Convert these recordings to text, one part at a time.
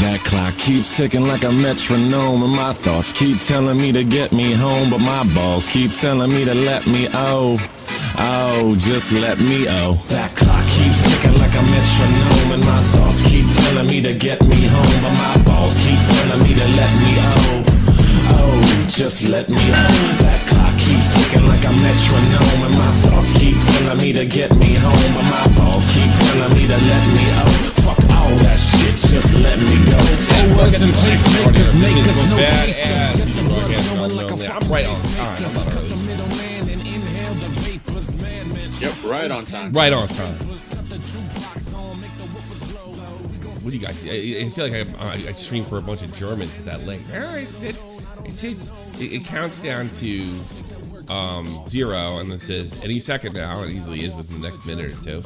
That clock keeps ticking like a metronome, and my thoughts keep telling me to get me home, but my balls keep telling me to let me just let me That clock keeps ticking like a metronome, and my thoughts keep telling me to get me home, but my balls keep telling me to let me just let me That clock keeps ticking like a metronome, and my thoughts keep telling me to get me home, but my balls keep telling me to let me Fuck all that shit, just let me go. It wasn't tastemakers, makers, no cases. I'm right on time. I'm not early. Yep, right on time. Right on time. What do you guys? I feel like I stream for a bunch of Germans with that link. It counts down to 0, and it says any second now. It usually is within the next minute or two.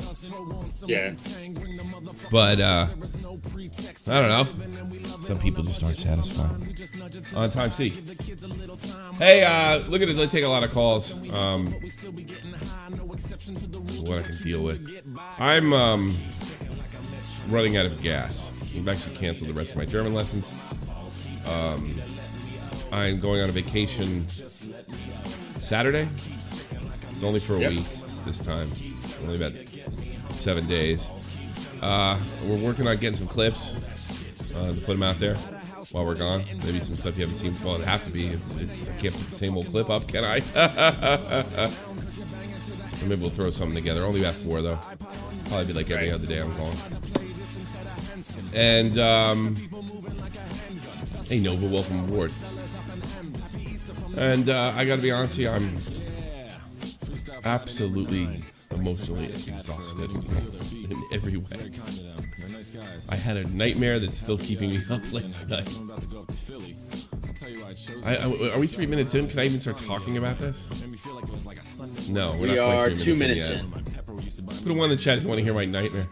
Yeah. But I don't know. Some people just aren't satisfied. On time C. Hey, look at it. Let's take a lot of calls. What I can deal with. I'm running out of gas. I've actually canceled the rest of my German lessons. I'm going on a vacation Saturday. It's only for a week this time. Only about 7 days. We're working on getting some clips to put them out there while we're gone. Maybe some stuff you haven't seen. Well, it'd have to be. I can't put the same old clip up, can I? Maybe we'll throw something together. Only about 4, though. Probably be like every other day I'm gone. And, hey, Nova, welcome aboard. And I gotta be honest with you, I'm absolutely emotionally exhausted in every way. I had a nightmare that's still keeping me up last night. Are we 3 minutes in? Can I even start talking about this? No, we're not quite 3 minutes in. Put a 1 in the chat if you want to hear my nightmare.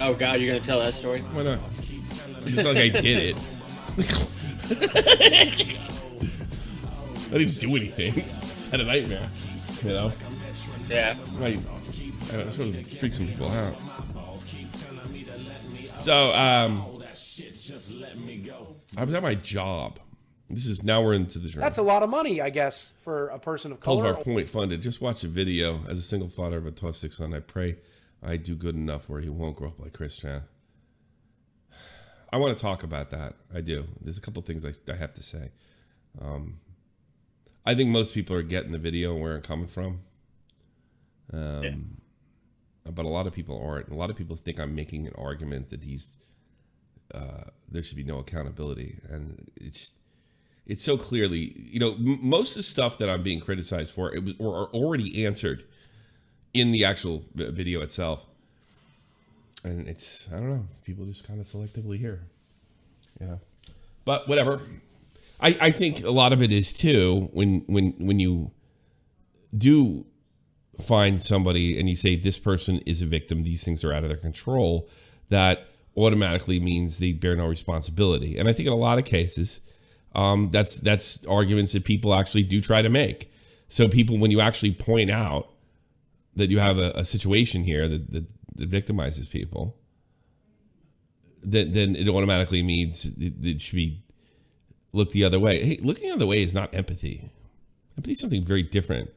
Oh God, you're gonna tell that story? Why not? It's not like I did it. I didn't do anything. I just had a nightmare, you know? Yeah. Right. I don't know, it's going to freak some people out. So, I was at my job. Now we're into the dream. That's a lot of money, I guess, for a person of color. Our point funded. Just watch a video. As a single father of a 12-6 son, I pray I do good enough where he won't grow up like Chris Chan. I want to talk about that. I do. There's a couple things I have to say. I think most people are getting the video and where I'm coming from. But a lot of people aren't. A lot of people think I'm making an argument that there should be no accountability. And it's so clearly, most of the stuff that I'm being criticized for, are already answered in the actual video itself. And I don't know, people just kind of selectively hear, but whatever. I think a lot of it is too, when you do find somebody and you say this person is a victim, these things are out of their control, that automatically means they bear no responsibility. And I think in a lot of cases, that's arguments that people actually do try to make. So people, when you actually point out that you have a situation here that victimizes people, then it automatically means it should be looked the other way. Hey, looking the other way is not empathy. Empathy is something very different.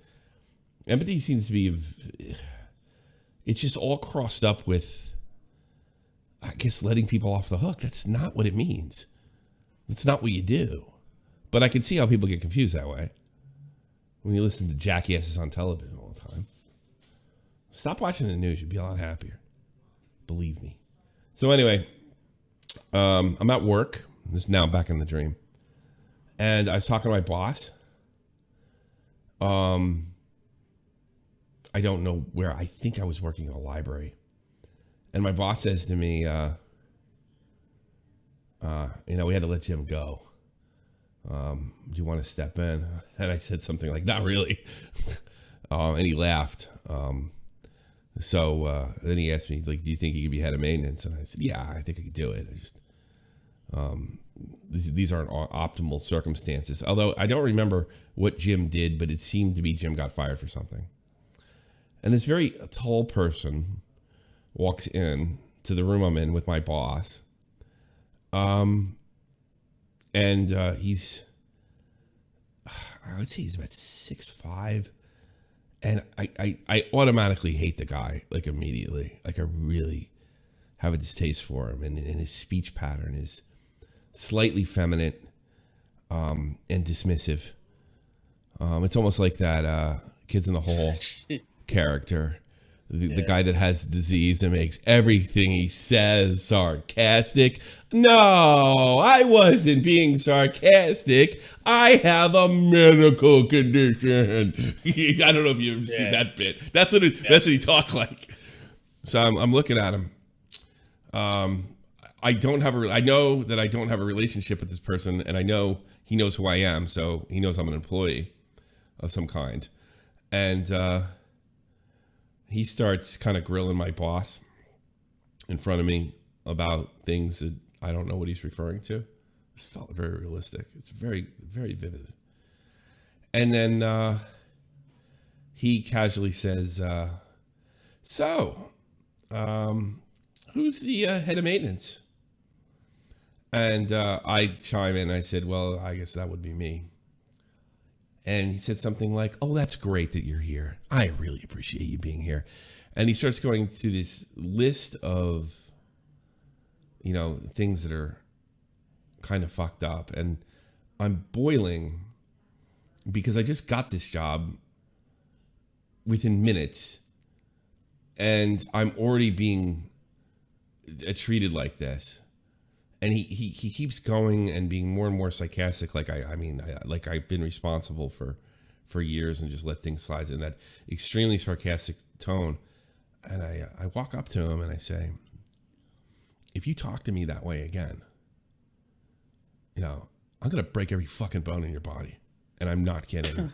Empathy seems to be, it's just all crossed up with, I guess, letting people off the hook. That's not what it means. That's not what you do. But I can see how people get confused that way when you listen to jackasses on television all the time. Stop watching the news. You'd be a lot happier. Believe me. So anyway, I'm at work. This is now back in the dream. And I was talking to my boss. I don't know where. I think I was working in a library. And my boss says to me, we had to let Jim go. Do you want to step in? And I said something like, not really. And he laughed. So then he asked me, like, do you think he could be head of maintenance? And I said, yeah, I think I could do it. I just, these aren't optimal circumstances. Although I don't remember what Jim did, but it seemed to be Jim got fired for something. And this very tall person walks in to the room I'm in with my boss. And he's, I would say he's about 6'5", and I automatically hate the guy, like, immediately. Like, I really have a distaste for him, and his speech pattern is slightly feminine and dismissive. It's almost like that Kids in the Hall character, the guy that has disease and makes everything he says sarcastic. No, I wasn't being sarcastic. I have a medical condition. I don't know if you've seen that bit. That's what he talked like. So I'm looking at him. I know that I don't have a relationship with this person, and I know he knows who I am, so he knows I'm an employee of some kind. And he starts kind of grilling my boss in front of me about things that I don't know what he's referring to. It felt very realistic. It's very, very vivid. And then he casually says, so, who's the head of maintenance? And I chime in. I said, well, I guess that would be me. And he said something like, oh, that's great that you're here. I really appreciate you being here. And he starts going through this list of, things that are kind of fucked up. And I'm boiling because I just got this job within minutes. And I'm already being treated like this. And he keeps going and being more and more sarcastic. Like like I've been responsible for years and just let things slide in that extremely sarcastic tone. And I walk up to him and I say, if you talk to me that way again, I'm gonna break every fucking bone in your body. And I'm not kidding.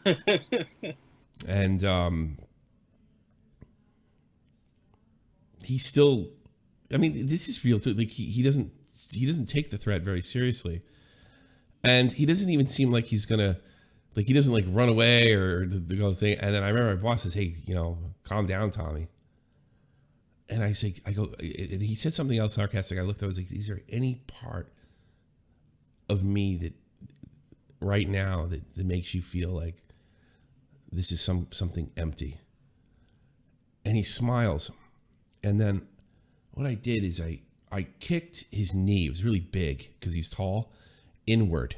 And he's still, this is real too. Like he doesn't take the threat very seriously, and he doesn't even seem like he's gonna, like, he doesn't like run away or go say. And then I remember my boss says, hey, calm down, Tommy. And he said something else sarcastic. I looked at, I was like, is there any part of me that right now that makes you feel like this is something empty? And he smiles. And then what I did is I kicked his knee. It was really big because he's tall, inward,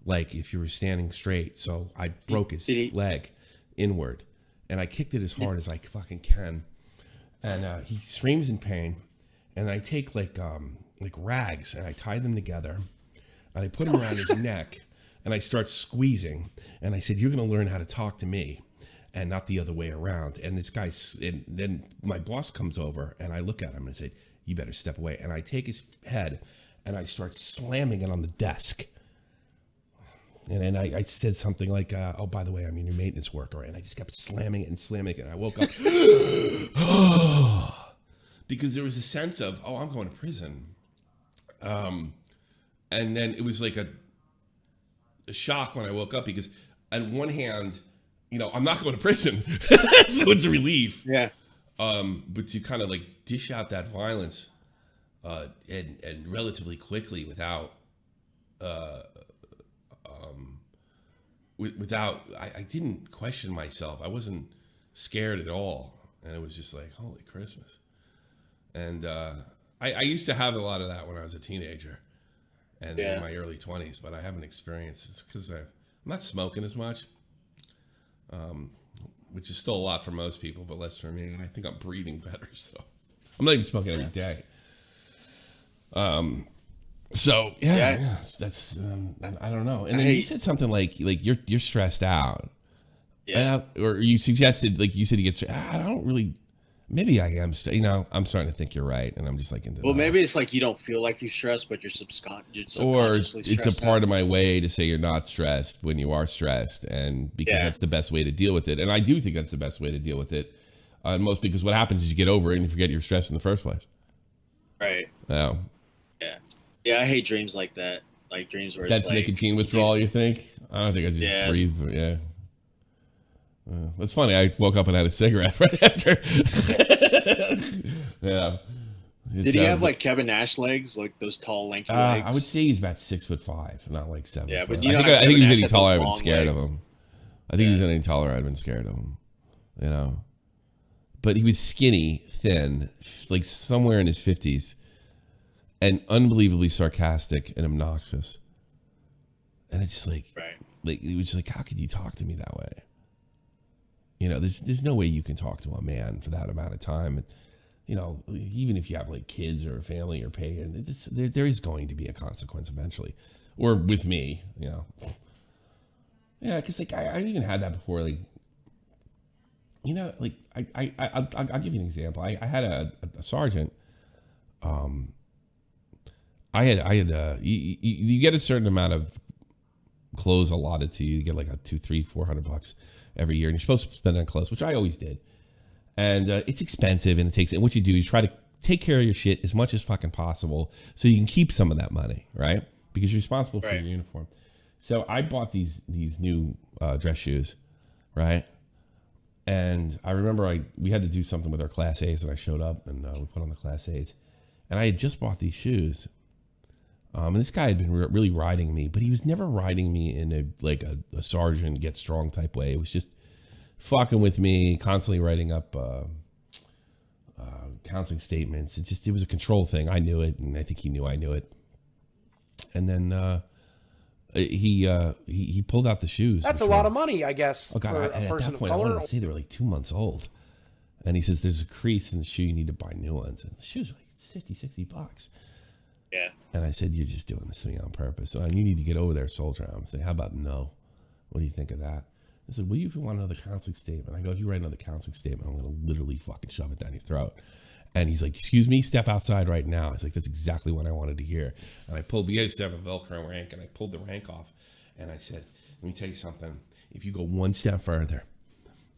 like if you were standing straight. So I broke his leg inward, and I kicked it as hard as I fucking can. And he screams in pain. And I take like rags and I tie them together, and I put them around his neck, and I start squeezing. And I said, "You're going to learn how to talk to me, and not the other way around." And this guy, and then my boss comes over, and I look at him and I say, "You better step away." And I take his head and I start slamming it on the desk. And then I said something like, oh, by the way, I'm your new maintenance worker. And I just kept slamming it and slamming it. And I woke up because there was a sense of, oh, I'm going to prison. And then it was like a shock when I woke up, because on one hand, I'm not going to prison. So it's a relief. Yeah. But to kind of like dish out that violence and relatively quickly without I didn't question myself. I wasn't scared at all. And it was just like, holy Christmas. And I used to have a lot of that when I was a teenager and in my early 20s, but I haven't experienced it. It's because I'm not smoking as much. Which is still a lot for most people, but less for me. And I think I'm breathing better, so I'm not even smoking every day. So that's I don't know. And then you said something like you're stressed out, or you suggested, like, you said he gets. I don't really. Maybe I am. I'm starting to think you're right, and I'm just like into. Well, maybe it's like you don't feel like you're stressed, but you're subconsciously. Or it's a part of my way to say you're not stressed when you are stressed, and because that's the best way to deal with it. And I do think that's the best way to deal with it. Because what happens is you get over it and you forget you're stressed in the first place. Right. Yeah. Yeah, I hate dreams like that. Like dreams where that's it's like, nicotine withdrawal. You think? I don't think I just breathe. But yeah. That's funny. I woke up and had a cigarette right after. Yeah. Did he have like Kevin Nash legs, like those tall, lanky legs? I would say he's about 6'5", not like 7. Yeah, but I think he was any taller, I'd been scared of him. I think he was any taller, I'd been scared of him. You know, but he was skinny, thin, like somewhere in his 50s, and unbelievably sarcastic and obnoxious. And it's just like, it was just like, how could you talk to me that way? You know, there's no way you can talk to a man for that amount of time. And, you know, even if you have like kids or a family or pay, and there is going to be a consequence eventually. Or with me, you know. Yeah, because like I even had that before. Like, you know, like I'll give you an example. I had a sergeant. You get a certain amount of clothes allotted to you. You get like a $200-$400 every year, and you're supposed to spend it on clothes, which I always did. And it's expensive, and and what you do is try to take care of your shit as much as fucking possible, so you can keep some of that money, right? Because you're responsible for your uniform. So I bought these new dress shoes, right? And I remember we had to do something with our Class A's, and I showed up, and we put on the Class A's, and I had just bought these shoes. And this guy had been really riding me, but he was never riding me in a sergeant get strong type way. It was just fucking with me, constantly writing up counseling statements. It was a control thing. I knew it, and I think he knew I knew it. And then he pulled out the shoes. That's a lot of money, I guess. Oh God! For At that point, I wanted to say they were like 2 months old. And he says, "There's a crease in the shoe. You need to buy new ones." And the shoes are like $50-$60. Yeah. And I said, "You're just doing this thing on purpose. So you need to get over there, soldier." I'm saying, "How about no? What do you think of that?" I said, "Well, if you want another counseling statement," I go, "If you write another counseling statement, I'm going to literally fucking shove it down your throat." And he's like, "Excuse me, step outside right now." I was like, "That's exactly what I wanted to hear." And I pulled, we used to have a Velcro rank, and I pulled the rank off. And I said, "Let me tell you something. If you go one step further,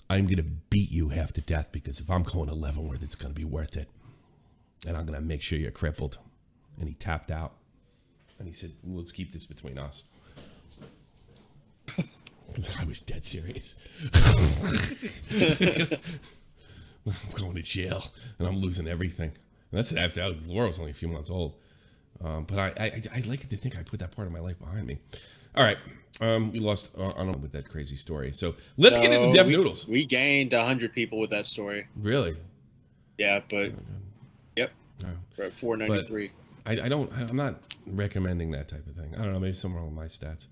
I'm going to beat you half to death, because if I'm going to Leavenworth, it's going to be worth it. And I'm going to make sure you're crippled." And he tapped out. And he said, "Let's keep this between us." Because I was dead serious. I'm going to jail, and I'm losing everything. And that's after Laura's only a few months old. But I like to think I put that part of my life behind me. All right. We lost on with that crazy story. So let's get into Deaf Noodles. We gained 100 people with that story. Really? Yeah, but yep. We're at 493. I'm not recommending that type of thing. I don't know, maybe something wrong with my stats.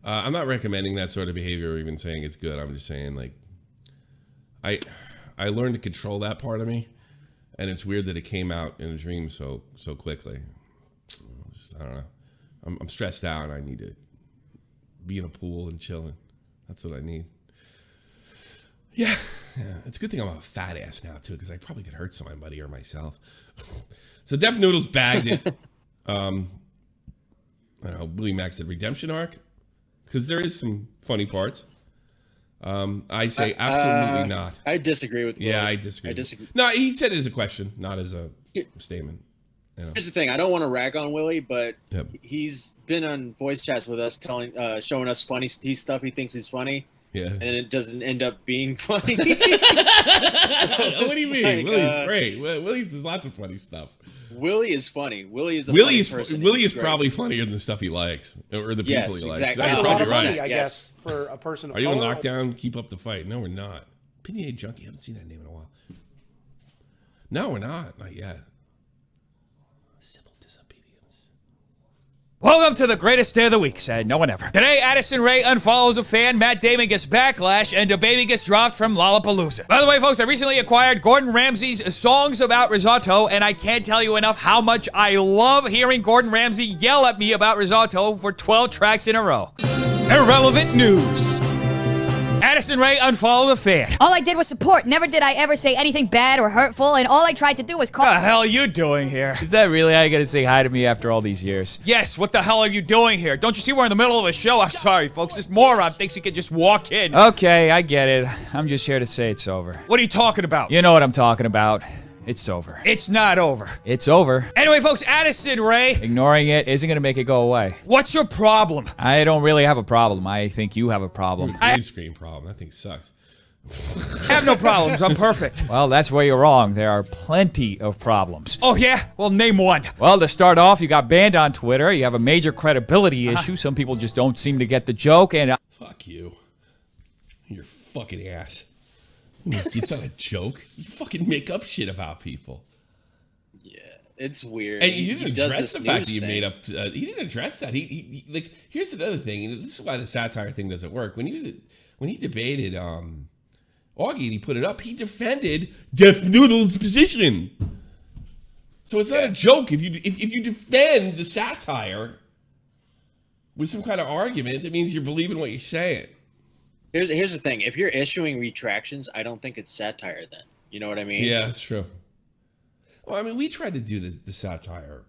I'm not recommending that sort of behavior or even saying it's good. I'm just saying, like, I learned to control that part of me, and it's weird that it came out in a dream so quickly. I don't know. I'm stressed out, and I need to be in a pool and chilling. That's what I need. Yeah. It's a good thing I'm a fat ass now too, because I probably could hurt somebody or myself. So Deaf Noodles bagged it. I don't know, Willie Mack said redemption arc, because there is some funny parts. I say absolutely not. I disagree with Willie. Yeah, I disagree. No, he said it as a question, not as a statement. You know. Here's the thing. I don't want to rag on Willie, but he's been on voice chats with us, showing us funny stuff he thinks is funny. Yeah. And it doesn't end up being funny. What do you mean? Willie's great. There's lots of funny stuff. Willie is funny. Willie is probably funnier than the stuff he likes, or the people he likes. Exactly. That's a lot of money, I guess, for a person of color. Are you in lockdown? Keep up the fight. No, we're not. PDA Junkie. I haven't seen that name in a while. No, we're not. Not yet. Civil disobedience. Welcome to the greatest day of the week, said no one ever. Today, Addison Rae unfollows a fan, Matt Damon gets backlash, and DaBaby gets dropped from Lollapalooza. By the way, folks, I recently acquired Gordon Ramsay's Songs About Risotto, and I can't tell you enough how much I love hearing Gordon Ramsay yell at me about risotto for 12 tracks in a row. Irrelevant news. Addison Rae unfollowed a fan. All I did was support. Never did I ever say anything bad or hurtful, and all I tried to do was call— What the hell are you doing here? Is that really how you gotta say hi to me after all these years? Yes, what the hell are you doing here? Don't you see we're in the middle of a show? I'm sorry, folks. This moron thinks he can just walk in. Okay, I get it. I'm just here to say it's over. What are you talking about? You know what I'm talking about. It's over. It's not over. It's over. Anyway, folks, Addison Rae. Ignoring it isn't gonna make it go away. What's your problem? I don't really have a problem. I think you have a problem. Green screen problem. That thing sucks. I have no problems. I'm perfect. Well, that's where you're wrong. There are plenty of problems. Oh, yeah? Well, name one. Well, to start off, you got banned on Twitter. You have a major credibility issue. Some people just don't seem to get the joke. And fuck you. You're fucking ass. It's not a joke. You fucking make up shit about people. Yeah, it's weird. And you didn't address the fact that you made up. He didn't address that. He like. Here's another thing. This is why the satire thing doesn't work. When he debated Augie and he put it up, he defended Def Noodles' position. So it's not a joke if you defend the satire with some kind of argument. That means you're believing what you're saying. Here's the thing. If you're issuing retractions, I don't think it's satire then. You know what I mean? Yeah, that's true. Well, I mean, we tried to do the satire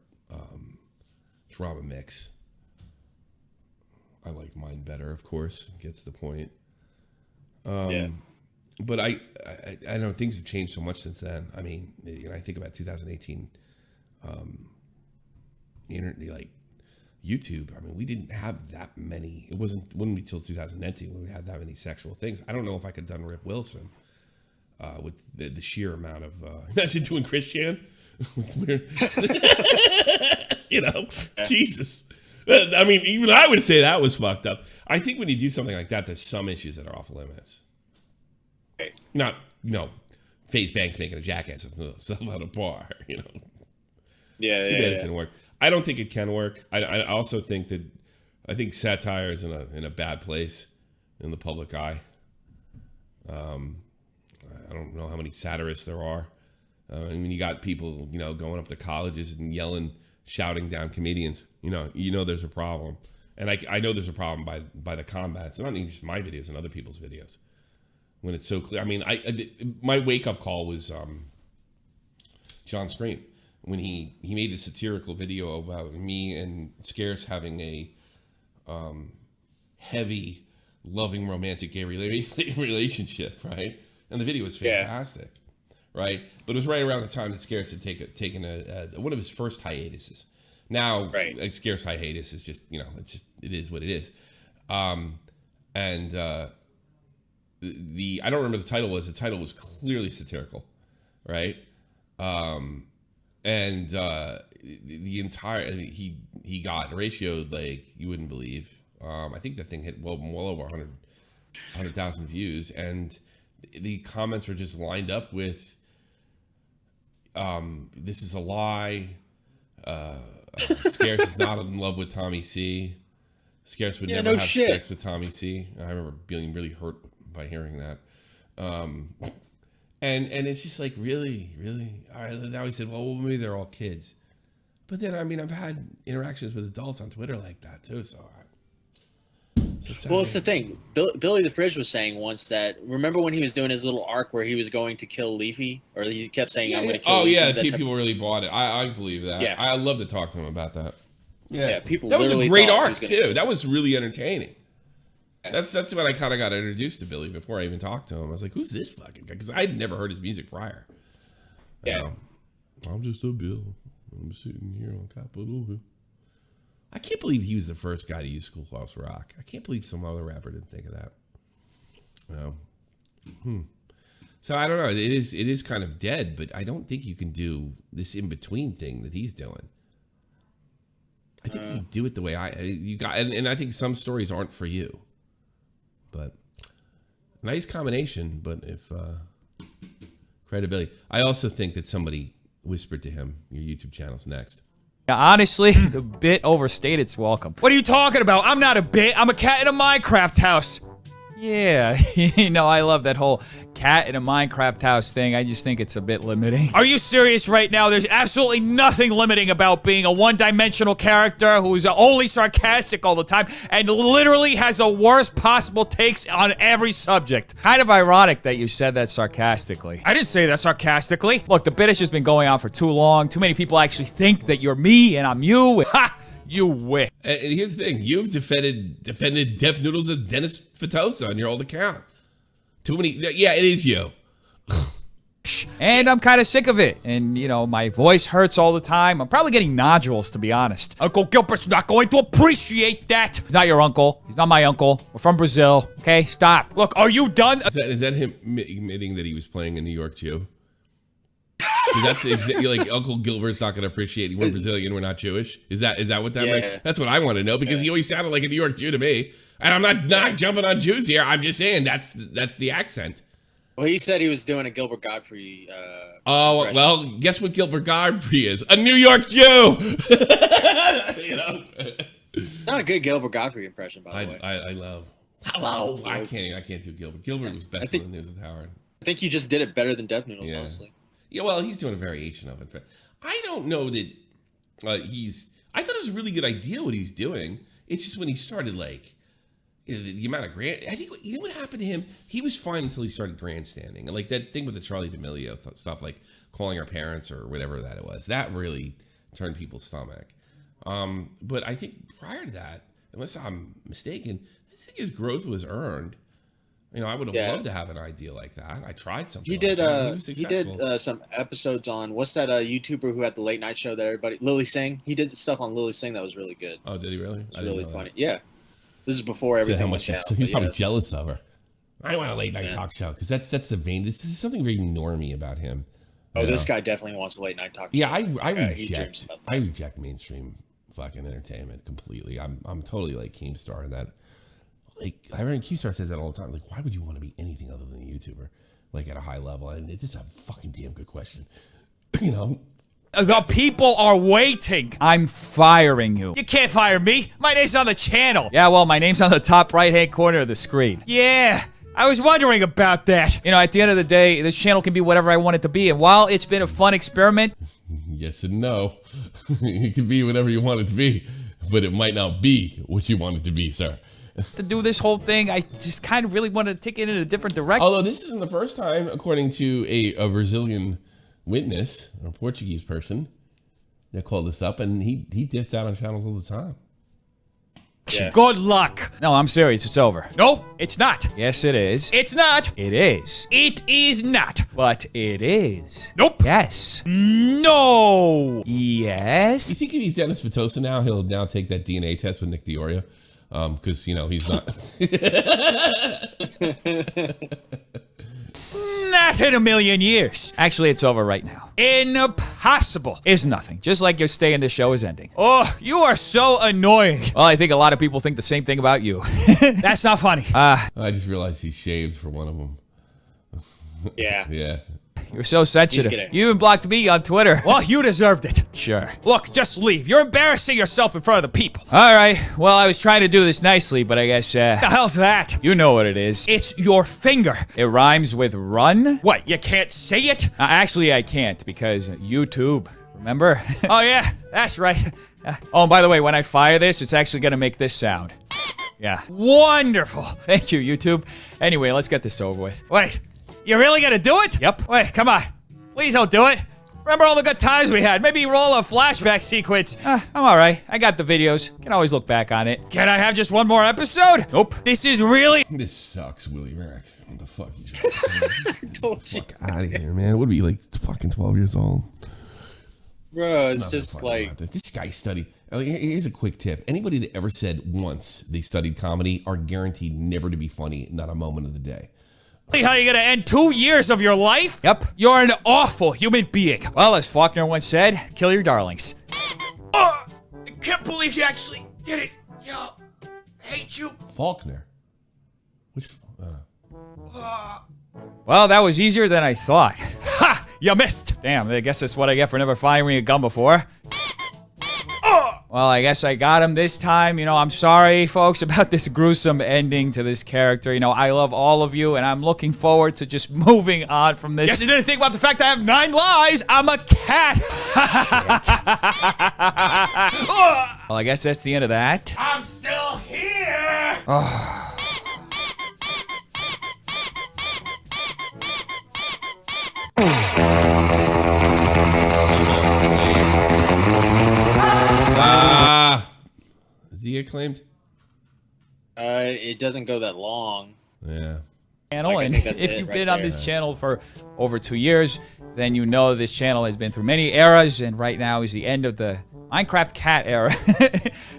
drama mix. I like mine better, of course. Get to the point. But I know things have changed so much since then. I mean, I think about 2018, like YouTube. I mean, we didn't have that many. Wouldn't be till 2019 when we had that many sexual things. I don't know if I could have done Rip Wilson with the sheer amount of. Imagine doing Christian. Jesus. I mean, even I would say that was fucked up. I think when you do something like that, there's some issues that are off limits. Not, FaZe Banks making a jackass of himself at a bar, Yeah, it can work. I don't think it can work. I also think that I think satire is in a bad place in the public eye. I don't know how many satirists there are. I mean, you got people, going up to colleges and shouting down comedians. There's a problem, and I know there's a problem by the combats. Not even just my videos and other people's videos. When it's so clear. I mean, my wake up call was John Scream when he made a satirical video about me and Scarce having a heavy, loving, romantic gay relationship, right? And the video was fantastic, right? But it was right around the time that Scarce had taken one of his first hiatuses. Now, like Scarce hiatus is just, it is what it is. I don't remember the title was. The title was clearly satirical, right? The entire he got ratioed like you wouldn't believe. I think that thing hit well over 100,000 views, and the comments were just lined up with "This is a lie." Scarce is not in love with Tommy C. Scarce would never have sex with Tommy C. I remember being really hurt by hearing that. And it's just like, really? All right, now he said, well, maybe they're all kids. But then, I mean, I've had interactions with adults on Twitter like that, too, so... Well, it's the thing. Billy the Fridge was saying once that, remember when he was doing his little arc where he was going to kill Leafy? Or he kept saying, I'm going to kill Leafy. Oh, yeah, people really bought it. I believe that. Yeah. I love to talk to him about that. Yeah, people. That was a great arc, too. That was really entertaining. That's when I kind of got introduced to Billy before I even talked to him. I was like, who's this fucking guy? Because I'd never heard his music prior. Yeah. I'm just a Bill. I'm sitting here on Capitol Hill. I can't believe he was the first guy to use Schoolhouse Rock. I can't believe some other rapper didn't think of that. So I don't know. It is kind of dead, but I don't think you can do this in-between thing that he's doing. I think you can do it the way and I think some stories aren't for you. But nice combination, but if credibility. I also think that somebody whispered to him, your YouTube channel's next. Yeah, honestly, the bit overstayed its welcome. What are you talking about? I'm not a bit. I'm a cat in a Minecraft house. Yeah, I love that whole cat in a Minecraft house thing. I just think it's a bit limiting. Are you serious right now? There's absolutely nothing limiting about being a one-dimensional character who's only sarcastic all the time and literally has the worst possible takes on every subject. Kind of ironic that you said that sarcastically. I didn't say that sarcastically. Look, the bit has just been going on for too long. Too many people actually think that you're me and I'm you. Ha! You wish. And here's the thing. You've defended Def Noodles and Dennis Fatosa on your old account. Too many. Yeah, it is you. And I'm kind of sick of it. And, you know, my voice hurts all the time. I'm probably getting nodules, to be honest. Uncle Gilbert's not going to appreciate that. He's not your uncle. He's not my uncle. We're from Brazil. Okay, stop. Look, are you done? Is that him admitting that he was playing a New York Jew? That's exactly like Uncle Gilbert's not going to appreciate it. We're Brazilian. We're not Jewish. Is that what that meant? That's what I want to know, because he always sounded like a New York Jew to me. And I'm not jumping on Jews here. I'm just saying that's the accent. Well, he said he was doing a Gilbert Godfrey. Well, guess what Gilbert Godfrey is? A New York Jew. You know? Not a good Gilbert Godfrey impression, by the way. I love. Hello. I can't do Gilbert. Gilbert was best in the news with Howard. I think you just did it better than Dev Noodles, honestly. Yeah, well, he's doing a variation of it. I don't know that I thought it was a really good idea what he's doing. It's just when he started, like, the amount of I think, you know what happened to him? He was fine until he started grandstanding. And, like, that thing with the Charlie D'Amelio stuff, like calling our parents or whatever that it was, that really turned people's stomach. But I think prior to that, unless I'm mistaken, I think his growth was earned. You know, I would have loved to have an idea like that. I tried something. He did. He did some episodes on what's that YouTuber who had the late night show that everybody Lily Singh. He did the stuff on Lily Singh that was really good. Oh, did he really? It's really funny. Yeah, this is before everything. How much he's probably jealous of her. I want a late night talk show because that's the vein. This is something very normy about him. Oh, this guy definitely wants a late night talk show. Yeah, I reject mainstream fucking entertainment completely. I'm totally like Keemstar in that. Like, I remember Keemstar says that all the time. Like, why would you want to be anything other than a YouTuber? Like, at a high level. And it's just a fucking damn good question. You know? The people are waiting. I'm firing you. You can't fire me. My name's on the channel. Yeah, well, my name's on the top right-hand corner of the screen. Yeah, I was wondering about that. You know, at the end of the day, this channel can be whatever I want it to be. And while it's been a fun experiment... Yes and no. It can be whatever you want it to be. But it might not be what you want it to be, sir. To do this whole thing, I just kind of really want to take it in a different direction. Although this isn't the first time, according to a Brazilian witness, a Portuguese person, that called this up, and he dips out on channels all the time. Yeah. Good luck. No, I'm serious. It's over. No, it's not. Yes, it is. It's not. It is. It is not. But it is. Nope. Yes. No. Yes. You think if he's Dennis Vitosa now, he'll now take that DNA test with Nick Diorio? Because, you know, he's not. Not in a million years. Actually, it's over right now. Impossible is nothing. Just like your stay in the show is ending. Oh, you are so annoying. Well, I think a lot of people think the same thing about you. That's not funny. I just realized he shaved for one of them. Yeah. Yeah. You're so sensitive. You even blocked me on Twitter. Well, you deserved it. Sure. Look, just leave. You're embarrassing yourself in front of the people. All right. Well, I was trying to do this nicely, but I guess, the hell's that? You know what it is. It's your finger. It rhymes with run. What, you can't say it? Actually, I can't because YouTube. Remember? Oh, yeah. That's right. Oh, and by the way, when I fire this, it's actually going to make this sound. Yeah. Wonderful. Thank you, YouTube. Anyway, let's get this over with. Wait. You really gonna do it? Yep. Wait, come on. Please don't do it. Remember all the good times we had. Maybe roll a flashback sequence. I'm alright. I got the videos. Can always look back on it. Can I have just one more episode? Nope. This is really... This sucks, Willie Rack. What the fuck? Fuck out of here, man. Would be like fucking 12 years old. Bro, it's just like... This guy studied... Here's a quick tip. Anybody that ever said once they studied comedy are guaranteed never to be funny, not a moment of the day. How you gonna end 2 years of your life? Yep. You're an awful human being. Well, as Faulkner once said, kill your darlings. Oh, I can't believe you actually did it. Yo, I hate you. Faulkner? Which... Well, that was easier than I thought. Ha! You missed. Damn, I guess that's what I get for never firing a gun before. Well, I guess I got him this time. You know, I'm sorry, folks, about this gruesome ending to this character. You know, I love all of you, and I'm looking forward to just moving on from this. Yes, you didn't think about the fact I have 9 lives. I'm a cat. Well, I guess that's the end of that. I'm still here. Is he acclaimed? It doesn't go that long. Yeah. channel, and if you've been on this channel for over 2 years, then you know this channel has been through many eras, and right now is the end of the Minecraft cat era.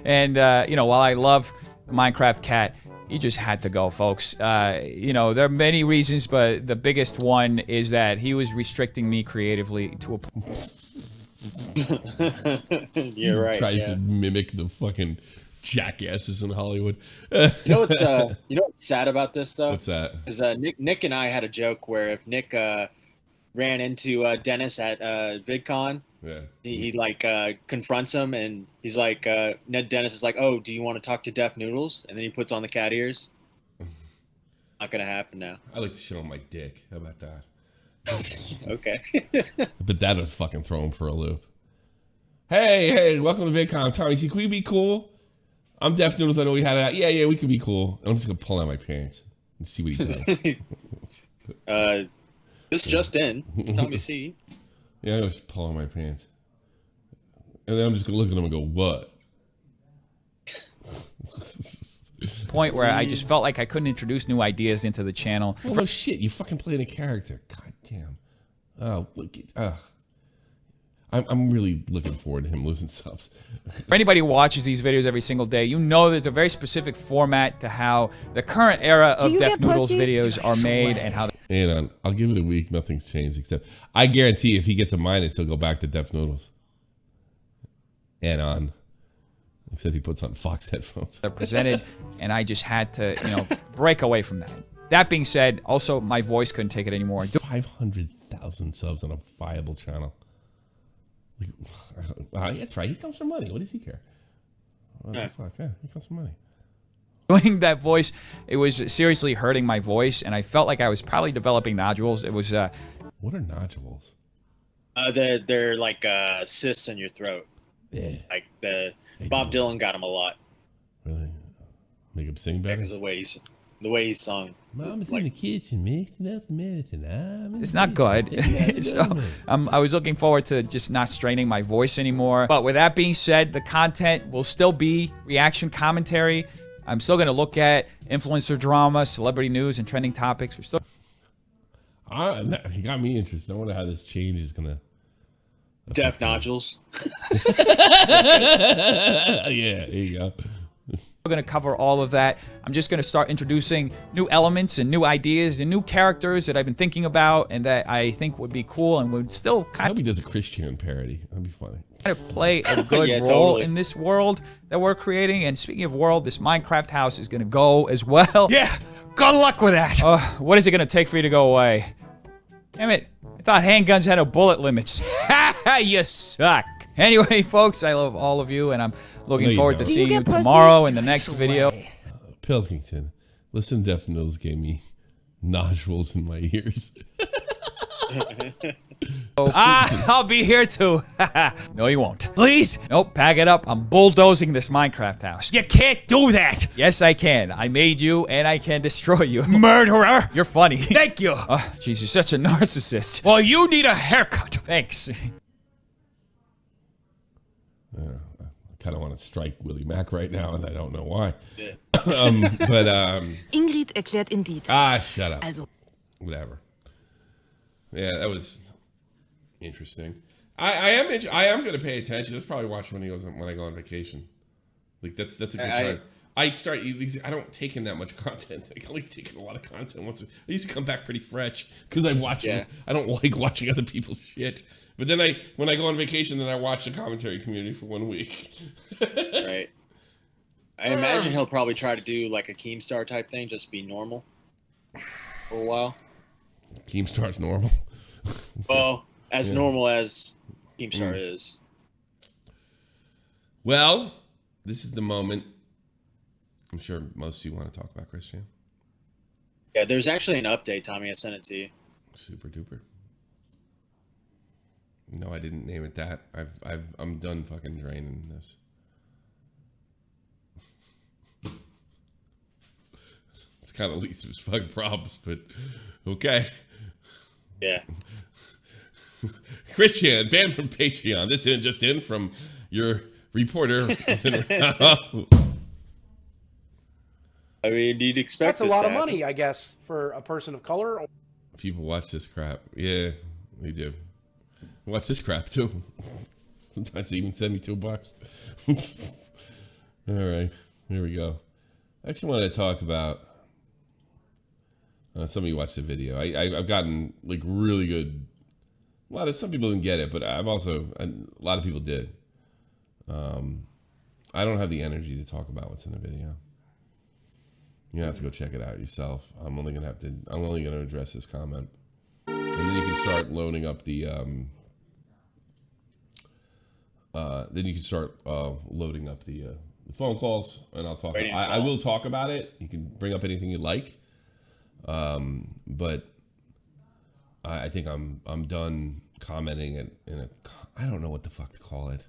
And you know, while I love the Minecraft cat, he just had to go, folks. You know, there are many reasons, but the biggest one is that he was restricting me creatively to a You're right. Tries to mimic the fucking jackasses in Hollywood. You know what's sad about this though? What's that? Is Nick and I had a joke where if Nick ran into Dennis at VidCon, he like confronts him, and he's like, Dennis is like, "Oh, do you want to talk to Deaf Noodles?" And then he puts on the cat ears. Not gonna happen now. I like to show him my dick. How about that? Okay. But that would fucking throw him for a loop. Hey, welcome to VidCon. Tommy C, can we be cool? I'm Deaf Noodles. I know we had it out. Yeah, we can be cool. And I'm just gonna pull out my pants and see what he does. This just in. Tommy C. Yeah, I'm just pull out my pants. And then I'm just gonna look at him and go, what? Point where I just felt like I couldn't introduce new ideas into the channel. Oh shit, you fucking played a character. God damn. Oh, look at I'm really looking forward to him losing subs. For anybody who watches these videos every single day, you know there's a very specific format to how the current era of Deaf Noodles videos are made and how. And I'll give it a week. Nothing's changed except I guarantee if he gets a minus, he'll go back to Deaf Noodles. And on. Except he puts on Fox headphones. They're presented, and I just had to, you know, break away from that. That being said, also my voice couldn't take it anymore. 500,000 subs on a viable channel. That's right. He comes from money. What does he care? What the fuck? Yeah, he comes from money. Doing that voice, it was seriously hurting my voice, and I felt like I was probably developing nodules. It was. What are nodules? They're like cysts in your throat. Yeah. Like Bob Dylan got them a lot. Really? Make him sing better? Because the way he sung. Mama's in the kitchen, mixing up the medicine. It's not good. So I was looking forward to just not straining my voice anymore. But with that being said, the content will still be reaction commentary. I'm still going to look at influencer drama, celebrity news, and trending topics. We're still. You got me interested. I wonder how this change is going to. Deaf nodules. Yeah, there you go. We're going to cover all of that. I'm just going to start introducing new elements and new ideas and new characters that I've been thinking about and that I think would be cool and would still I hope he does a Christian parody. That'd be funny. Kind of play a good role in this world that we're creating. And speaking of world, this Minecraft house is going to go as well. Yeah, good luck with that. What is it going to take for you to go away? Damn it. I thought handguns had no bullet limits. You suck. Anyway, folks, I love all of you, and I'm looking forward to seeing you tomorrow in the next video. Pilkington, listen, Deaf Noodles gave me nodules in my ears. I'll be here too. No, you won't. Please? Nope, pack it up. I'm bulldozing this Minecraft house. You can't do that. Yes, I can. I made you, and I can destroy you. Murderer! You're funny. Thank you. Jeez, you're such a narcissist. Well, you need a haircut. Thanks. I kind of want to strike Willie Mack right now, and I don't know why. Yeah. Ingrid erklärt indeed. Shut up. Also. Whatever. Yeah, that was interesting. I am going to pay attention. Let's probably watch when I go on vacation. Like that's a good time. I don't take in that much content. I only take in a lot of content once. I used to come back pretty fresh because I watch them. I don't like watching other people's shit. But then when I go on vacation, then I watch the commentary community for 1 week. Right. I imagine he'll probably try to do like a Keemstar type thing, just be normal for a while. Keemstar's normal. Well, as normal as Keemstar is. Well, this is the moment I'm sure most of you want to talk about, Christian. Yeah, there's actually an update, Tommy. I sent it to you. Super duper. No, I didn't name it that. I'm done fucking draining this. It's kind of least of his fucking problems, but okay. Yeah. Christian, banned from Patreon. This just in from your reporter. I mean, you'd expect that's a lot of money, I guess, for a person of color. People watch this crap. Yeah, they do. Watch this crap too. Sometimes they even send me $2. All right, here we go. I actually want to talk about. Some of you watched the video. I've gotten like really good. Some people didn't get it, but a lot of people did. I don't have the energy to talk about what's in the video. You have to go check it out yourself. I'm only gonna address this comment, and then you can start loading up the. Then you can start loading up the phone calls, and I'll talk. I will talk about it. You can bring up anything you like, but I think I'm done commenting in a. I don't know what the fuck to call it.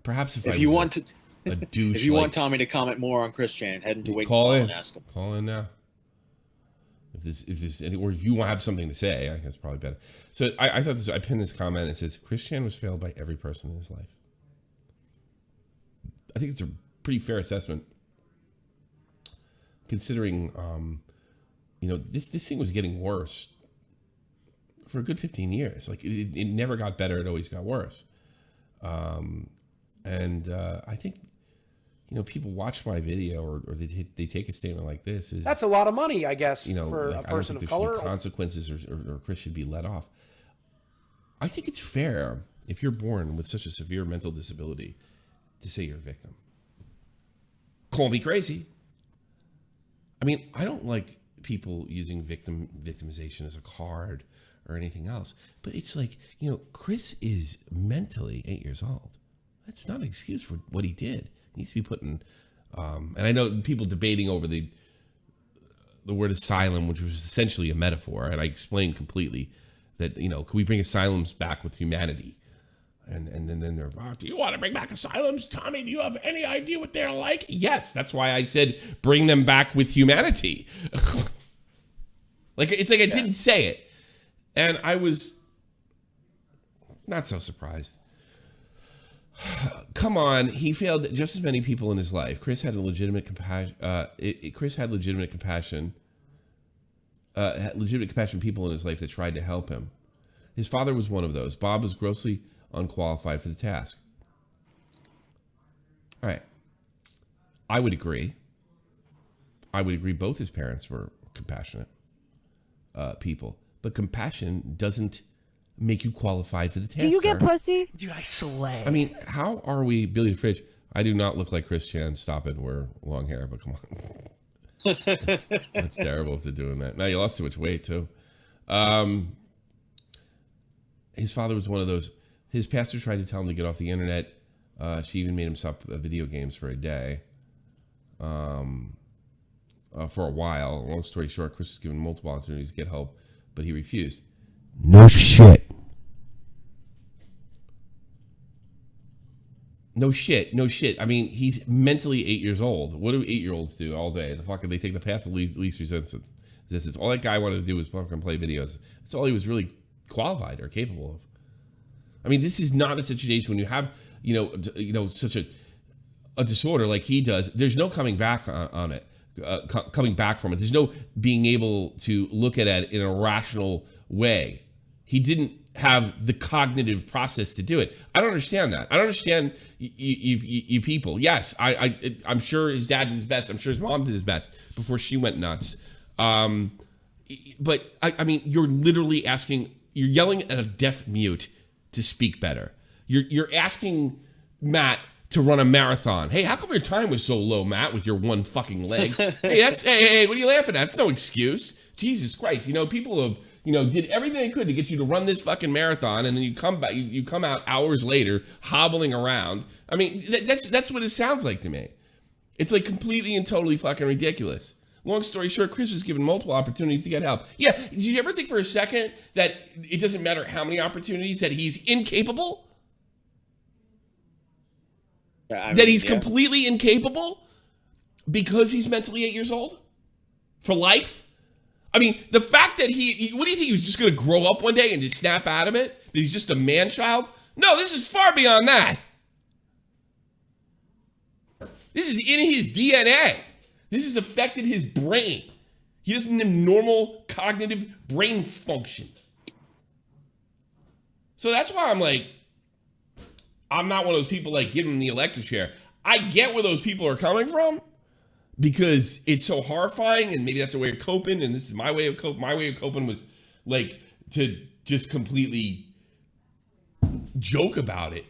Perhaps if you want to. A douche, if you want Tommy to comment more on Chris Chan, head into Wake call in and ask him. Call in now. If you have something to say, I think that's probably better. So I thought this. I pinned this comment. It says Chris Chan was failed by every person in his life. I think it's a pretty fair assessment, considering this thing was getting worse for a good 15 years. Like it never got better; it always got worse. And I think. People watch my video or they take a statement like this. That's a lot of money, I guess, for a person of color. Consequences or Chris should be let off. I think it's fair if you're born with such a severe mental disability to say you're a victim. Call me crazy. I mean, I don't like people using victimization as a card or anything else, but it's like, Chris is mentally 8 years old. That's not an excuse for what he did. Needs to be put in, and I know people debating over the word asylum, which was essentially a metaphor, and I explained completely that can we bring asylums back with humanity, and then they're do you want to bring back asylums, Tommy? Do you have any idea what they're like? Yes, that's why I said bring them back with humanity. It's like I didn't say it, and I was not so surprised. Come on, he failed just as many people in his life. Chris had legitimate compassion. Legitimate compassion people in his life that tried to help him. His father was one of those. Bob was grossly unqualified for the task. All right. I would agree. Both his parents were compassionate people. But compassion doesn't make you qualified for the task. Do you get pussy? Dude, I slay. I mean, how are we, Billy the Fridge? I do not look like Chris Chan. Stop it. Wear long hair, but come on. That's terrible if they're doing that. Now you lost too much weight too. His father was one of those. His pastor tried to tell him to get off the internet. She even made him stop video games for a day. For a while. Long story short, Chris was given multiple opportunities to get help, but he refused. No shit. No shit. I mean, he's mentally 8 years old. What do 8-year-olds do all day? They take the path of least resistance. All that guy wanted to do was fucking play videos. That's all he was really qualified or capable of. I mean, this is not a situation when you have, such a disorder like he does. There's no coming back on it. Coming back from it. There's no being able to look at it in a rational way. He didn't have the cognitive process to do it. I don't understand that. I don't understand you people. Yes, I'm sure his dad did his best. I'm sure his mom did his best before she went nuts. But I mean, you're literally you're yelling at a deaf mute to speak better. You're asking Matt to run a marathon. Hey, how come your time was so low, Matt, with your one fucking leg? Hey, what are you laughing at? That's no excuse. Jesus Christ. People have, did everything they could to get you to run this fucking marathon, and then you come back, you come out hours later hobbling around. I mean, that's what it sounds like to me. It's like completely and totally fucking ridiculous. Long story short, Chris was given multiple opportunities to get help. Yeah, did you ever think for a second that it doesn't matter how many opportunities, that he's incapable? That he's completely incapable because he's mentally 8 years old? For life? I mean, the fact that what do you think, he was just going to grow up one day and just snap out of it? That he's just a man-child? No, this is far beyond that. This is in his DNA. This has affected his brain. He doesn't have normal cognitive brain function. So that's why I'm like, I'm not one of those people like give him the electric chair. I get where those people are coming from because it's so horrifying, and maybe that's a way of coping. And this is my way of coping. My way of coping was like to just completely joke about it,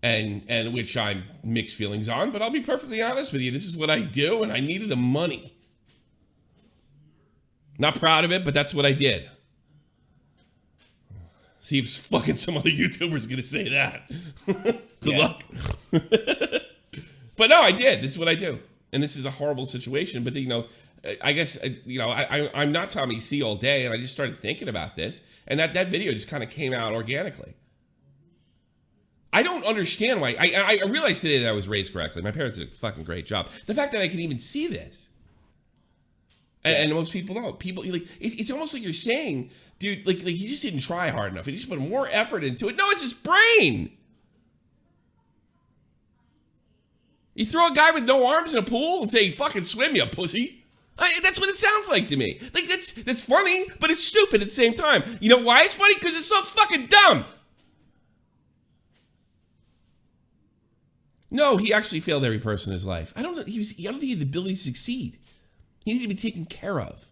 and which I'm mixed feelings on. But I'll be perfectly honest with you. This is what I do, and I needed the money. Not proud of it, but that's what I did. See if fucking some other YouTuber's gonna say that. Good luck. But no, I did. This is what I do. And this is a horrible situation. But, you know, I guess, you know, I'm not Tommy C all day. And I just started thinking about this. And that video just kind of came out organically. I don't understand why. I realized today that I was raised correctly. My parents did a fucking great job. The fact that I can even see this. And most people don't. People, like, it's almost like you're saying, dude, like he just didn't try hard enough. He just put more effort into it. No, it's his brain. You throw a guy with no arms in a pool and say, fucking swim, you pussy. That's what it sounds like to me. Like, that's funny, but it's stupid at the same time. You know why it's funny? Because it's so fucking dumb. No, he actually failed every person in his life. I don't think he had the ability to succeed. He needed to be taken care of.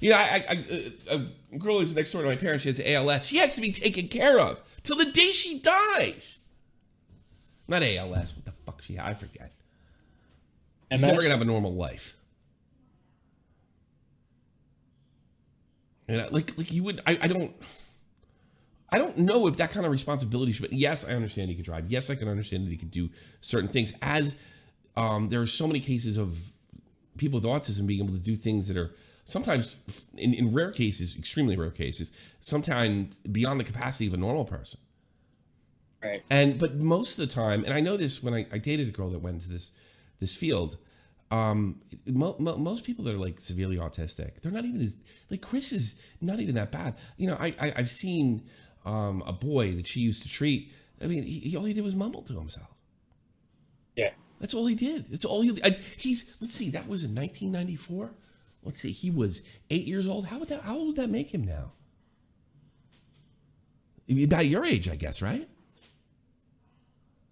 You know, a girl who's next door to my parents, she has ALS. She has to be taken care of till the day she dies. Not ALS. What the fuck she had? I forget. She's never gonna have a normal life. And like you would. I don't know if that kind of responsibility should. But yes, I understand he can drive. Yes, I can understand that he can do certain things. As there are so many cases of people with autism being able to do things that are sometimes, in rare cases, extremely rare cases, sometimes beyond the capacity of a normal person. Right. But most of the time, and I know this when I dated a girl that went into this field, most people that are like severely autistic, they're not even as, like Chris is not even that bad. You know, I've seen a boy that she used to treat. I mean, all he did was mumble to himself. Yeah. That's all he did. That's all he did. Let's see, that was in 1994. Let's see, he was 8 years old. How old would that make him now? About your age, I guess, right?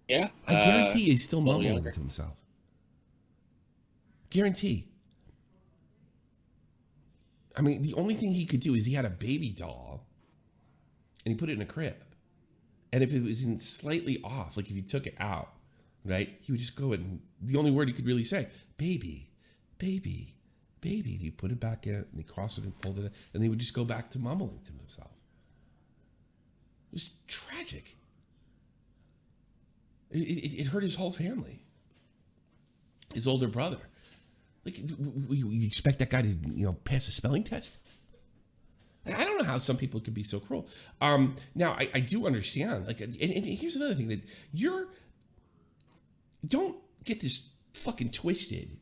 Yeah. I guarantee he's still mumbling to himself. Guarantee. I mean, the only thing he could do is he had a baby doll and he put it in a crib. And if it was in slightly off, like if you took it out, right, he would just go and the only word he could really say, baby, baby, baby. And he'd put it back in and he'd cross it and fold it, and he would just go back to mumbling to himself. It was tragic. It hurt his whole family. His older brother. Like, you expect that guy to, you know, pass a spelling test? I don't know how some people could be so cruel. Now, I do understand. Like, and here's another thing that don't get this fucking twisted.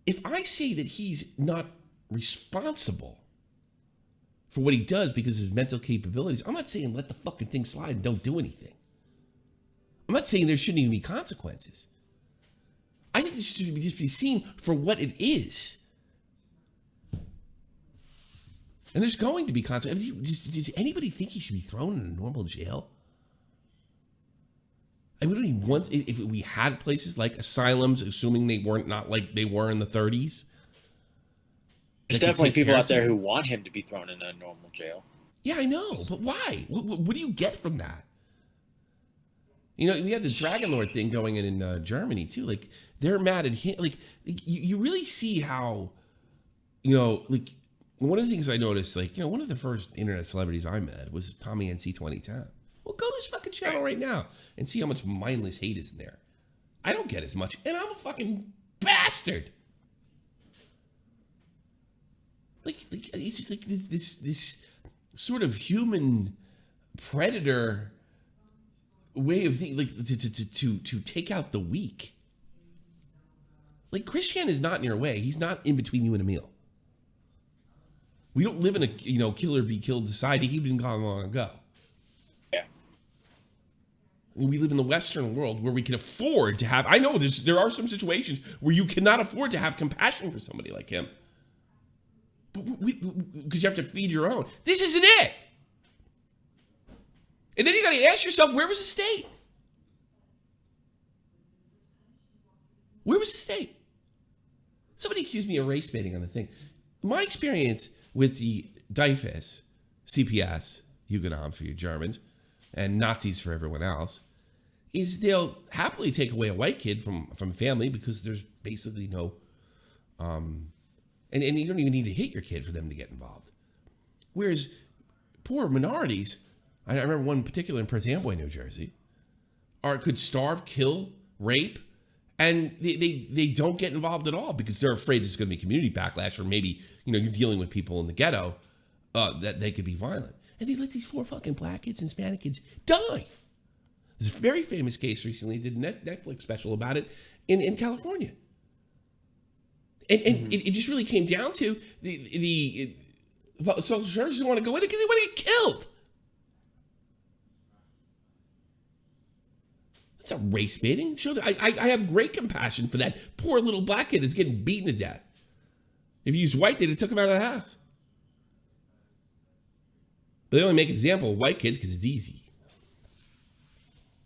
If I say that he's not responsible for what he does because of his mental capabilities, I'm not saying let the fucking thing slide and don't do anything. I'm not saying there shouldn't even be consequences. I think it should just be seen for what it is. And there's going to be consequences. Does anybody think he should be thrown in a normal jail? I mean, we want, if we had places like asylums, assuming they weren't not like they were in the 30s. There's definitely people out there who want him to be thrown in a normal jail. Yeah, I know, but why? What do you get from that? You know, we had the Dragon Lord thing going in Germany too. Like, they're mad at him. Like, you really see how, you know, like, one of the things I noticed, like, you know, one of the first internet celebrities I met was Tommy NC 2010. Well, go to his fucking channel right now and see how much mindless hate is in there. I don't get as much, and I'm a fucking bastard. Like it's just like this sort of human predator way of thinking, like to take out the weak. Like, Christian is not in your way. He's not in between you and a meal. We don't live in a, kill or be killed society. He'd been gone long ago. Yeah. We live in the Western world where we can afford to have, I know there are some situations where you cannot afford to have compassion for somebody like him. Because you have to feed your own. This isn't it. And then you got to ask yourself, where was the state? Where was the state? Somebody accused me of race baiting on the thing. My experience with the DIFAS, CPS, Jugendamt for you Germans, and Nazis for everyone else, is they'll happily take away a white kid from a family because there's basically no, and you don't even need to hit your kid for them to get involved. Whereas poor minorities, I remember one particular in Perth Amboy, New Jersey, could starve, kill, rape, and they don't get involved at all because they're afraid there's going to be community backlash, or maybe you're dealing with people in the ghetto that they could be violent. And they let these 4 fucking black kids and Hispanic kids die. There's a very famous case recently, did a Netflix special about it in California. And it just really came down to the social services didn't want to go in because they want to get killed. That's not race baiting. I have great compassion for that poor little black kid that's getting beaten to death. If he was white, they'd have took him out of the house. But they only make an example of white kids because it's easy.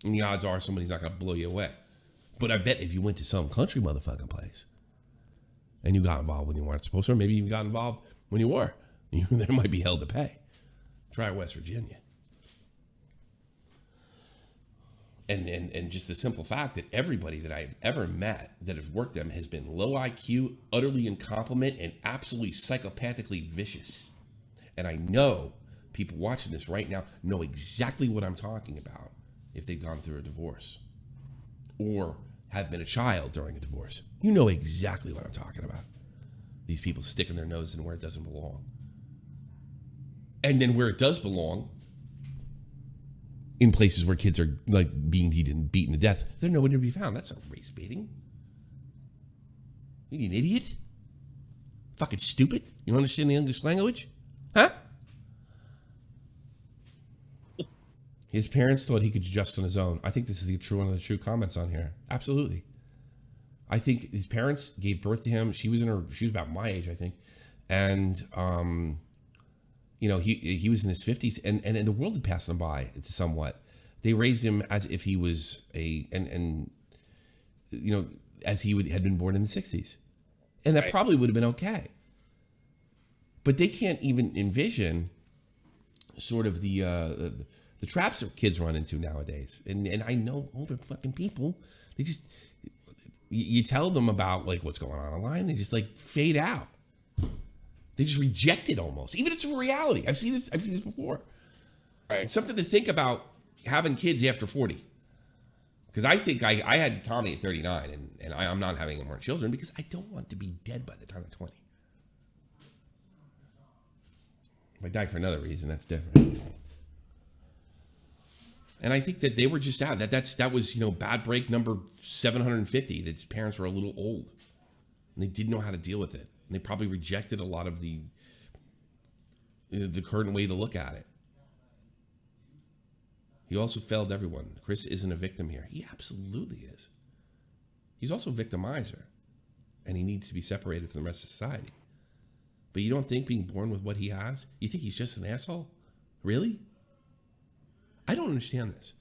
And the odds are somebody's not going to blow you away. But I bet if you went to some country motherfucking place and you got involved when you weren't supposed to, or maybe you got involved when you were, there might be hell to pay. Try West Virginia. And just the simple fact that everybody that I've ever met that has worked them has been low IQ, utterly incompetent, and absolutely psychopathically vicious. And I know people watching this right now know exactly what I'm talking about if they've gone through a divorce or have been a child during a divorce. You know exactly what I'm talking about. These people sticking their nose in where it doesn't belong. And then where it does belong, in places where kids are like being beaten to death, they're nowhere to be found. That's not race baiting. Are you an idiot? Fucking stupid? You don't understand the English language? Huh? His parents thought he could adjust on his own. I think this is one of the true comments on here. Absolutely. I think his parents gave birth to him. She was about my age, I think. And, he was in his 50s and the world had passed him by somewhat. They raised him as if he was as he had been born in the 60s. And that probably would have been okay. But they can't even envision sort of the traps that kids run into nowadays. And I know older fucking people, they just, you tell them about like what's going on online, they just like fade out. They just reject it almost. Even if it's a reality. I've seen this before. Right. It's something to think about having kids after 40. Because I think I had Tommy at 39 and I'm not having any more children because I don't want to be dead by the time I'm 20. If I die for another reason, that's different. And I think that they were just out. That was bad break number 750. That his parents were a little old. And they didn't know how to deal with it. And they probably rejected a lot of the current way to look at it. He also failed everyone. Chris isn't a victim here. He absolutely is. He's also a victimizer. And he needs to be separated from the rest of society. But you don't think being born with what he has, you think he's just an asshole? Really? I don't understand this.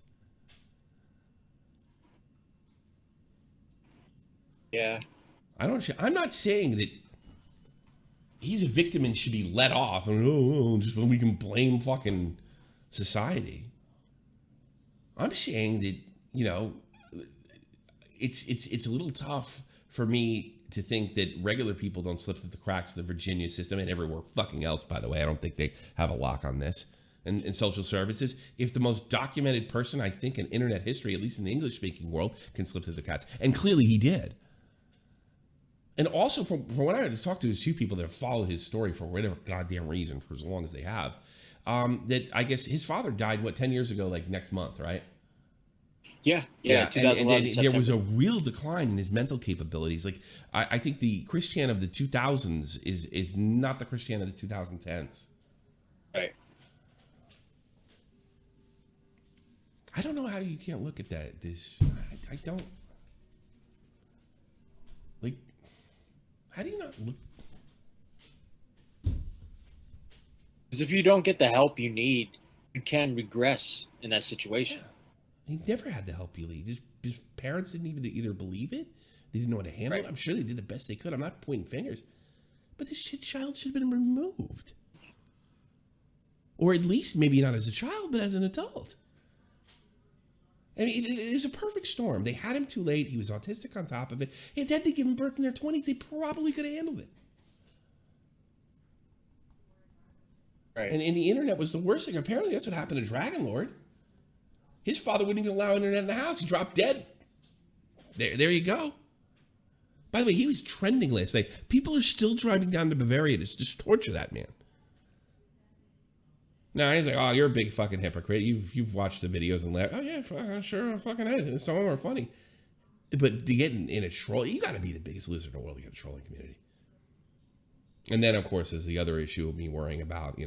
Yeah. I'm not saying that he's a victim and should be let off and just when we can blame fucking society. I'm saying that, it's a little tough for me to think that regular people don't slip through the cracks of the Virginia system and everywhere fucking else, by the way. I don't think they have a lock on this. And in social services, if the most documented person, I think, in internet history, at least in the English-speaking world, can slip through the cracks. And clearly he did. And also, from what I had to talk to is 2 people that have followed his story for whatever goddamn reason for as long as they have, that I guess his father died, 10 years ago, like next month, right? Yeah. And there was a real decline in his mental capabilities. Like, I think the Christian of the 2000s is not the Christian of the 2010s. Right. I don't know how you can't look at that. I don't. Like, how do you not look? Because if you don't get the help you need, you can regress in that situation. Yeah. He never had the help he needed. His parents didn't even either believe it. They didn't know how to handle it. I'm sure they did the best they could. I'm not pointing fingers. But this child should have been removed. Or at least maybe not as a child, but as an adult. I mean, it's a perfect storm. They had him too late. He was autistic on top of it. If they had to give him birth in their 20s, they probably could have handled it. Right. And the internet was the worst thing. Apparently, that's what happened to Dragon Lord. His father wouldn't even allow internet in the house. He dropped dead. There you go. By the way, he was trending last night. People are still driving down to Bavaria to just torture that man. No, he's like, oh, you're a big fucking hypocrite. You've watched the videos and laughed. Oh yeah, sure, I fucking had. Some of them are funny. But to get in a troll, you got to be the biggest loser in the world to get a trolling community. And then, of course, there's the other issue of me worrying about,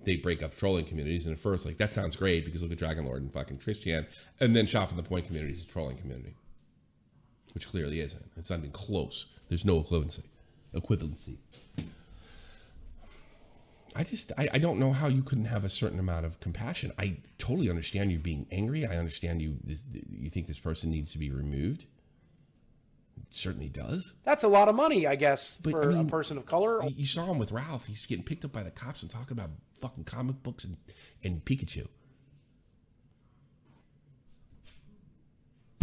they break up trolling communities. And at first, like, that sounds great because look at Dragon Lord and fucking Christian. And then Shop from the Point community is a trolling community, which clearly isn't. It's not even close. There's no equivalency. I don't know how you couldn't have a certain amount of compassion. I totally understand you being angry. I understand you think this person needs to be removed. It certainly does. That's a lot of money, I guess, for a person of color. You saw him with Ralph. He's getting picked up by the cops and talking about fucking comic books and Pikachu.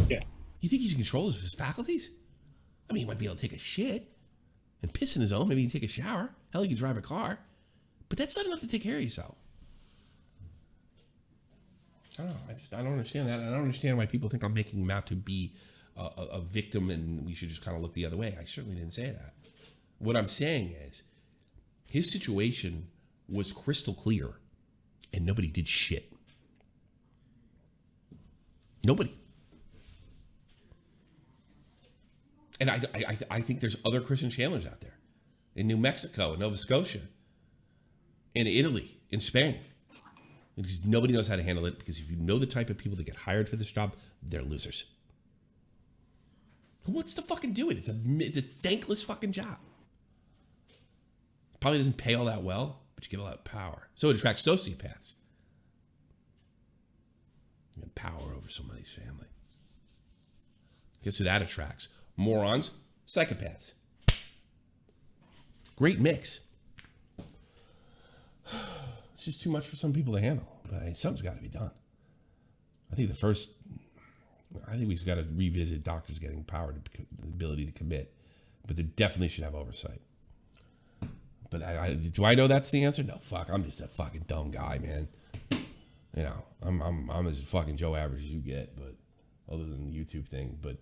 Yeah. You think he's in control of his faculties? I mean, he might be able to take a shit and piss in his own. Maybe he can take a shower. Hell, he can drive a car. But that's not enough to take care of yourself. I don't know. I don't understand that. I don't understand why people think I'm making him out to be a victim and we should just kind of look the other way. I certainly didn't say that. What I'm saying is his situation was crystal clear and nobody did shit. Nobody. And I think there's other Christian channelers out there in New Mexico, in Nova Scotia, in Italy, in Spain. Because nobody knows how to handle it. Because if you know the type of people that get hired for this job, they're losers. Who wants to fucking do it? It's a thankless fucking job. Probably doesn't pay all that well, but you get a lot of power. So it attracts sociopaths. You get power over somebody's family. Guess who that attracts? Morons, psychopaths. Great mix. It's just too much for some people to handle. But something's got to be done. I think we've got to revisit doctors getting power, the ability to commit. But they definitely should have oversight. But do I know that's the answer? No, fuck. I'm just a fucking dumb guy, man. I'm as fucking Joe average as you get, but other than the YouTube thing. But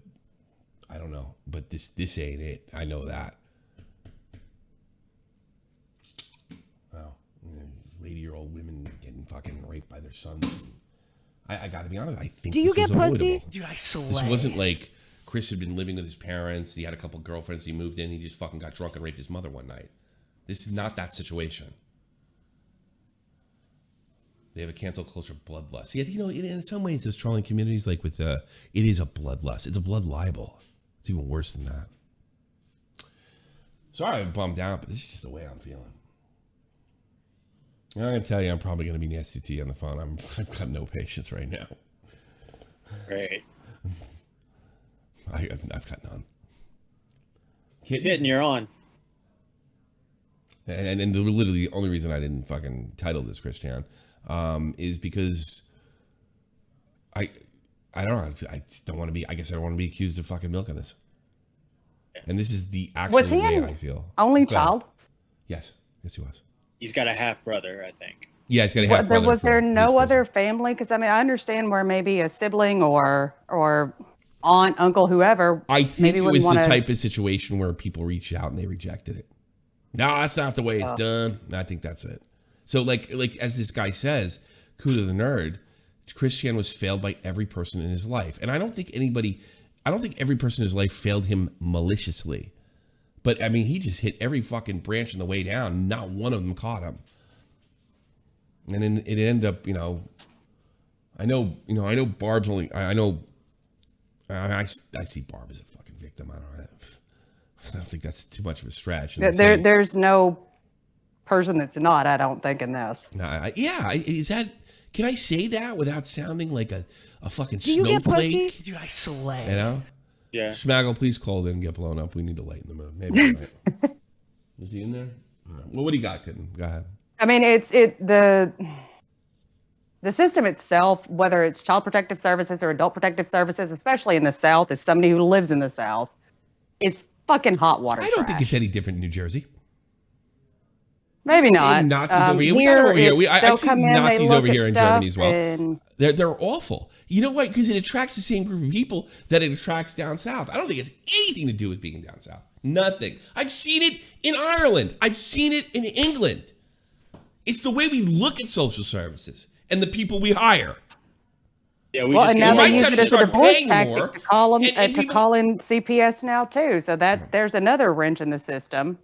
I don't know. But this ain't it. I know that. 80-year-old women getting fucking raped by their sons. I got to be honest. I think Do you this get was pussy? avoidable. Dude, I slay. This wasn't like Chris had been living with his parents. He had a couple girlfriends. He moved in. He just fucking got drunk and raped his mother one night. This is not that situation. They have a cancel culture bloodlust. Yet, in some ways, those trolling communities, like with it is a bloodlust. It's a blood libel. It's even worse than that. Sorry I'm bummed out, but this is just the way I'm feeling. I'm going to tell you, I'm probably going to be nasty to you on the phone. I've got no patience right now. Right. I've got none. Hitting you're on. And literally the only reason I didn't fucking title this Christian is because I don't know. I just don't want to be. I guess I don't want to be accused of fucking milking this. And this is the actual way I feel. Only child? Yes, he was. He's got a half brother, I think. Yeah, he's got a half brother. Was there no other family? Because I understand where maybe a sibling or aunt, uncle, whoever. I think it was the type of situation where people reached out and they rejected it. No, that's not the way it's done. I think that's it. So like as this guy says, Kuda the nerd, Christian was failed by every person in his life. And I don't think every person in his life failed him maliciously. But I mean, he just hit every fucking branch on the way down. Not one of them caught him. And then it ended up, I know Barb's only. I see Barb as a fucking victim. I don't think that's too much of a stretch. There's no person that's not. I don't think in this. Is that? Can I say that without sounding like a fucking Do you get snowflake? pussy? Dude, I slay. You know? Yeah. Smaggle, please call in and get blown up. We need to lighten the mood. Maybe. Right. Is he in there? No. Well, what do you got, Kitten? Go ahead. I mean, the system itself, whether it's child protective services or adult protective services, especially in the South, as somebody who lives in the South, is fucking hot water. I don't think it's any different in New Jersey. Maybe not. Nazis over here. We got them over here. I've seen Nazis over here in Germany as well. They're awful. You know why? Because it attracts the same group of people that it attracts down south. I don't think it's anything to do with being down south. Nothing. I've seen it in Ireland. I've seen it in England. It's the way we look at social services and the people we hire. Yeah, and now they use it as a divorce tactic to call them to call in CPS now too. So that there's another wrench in the system.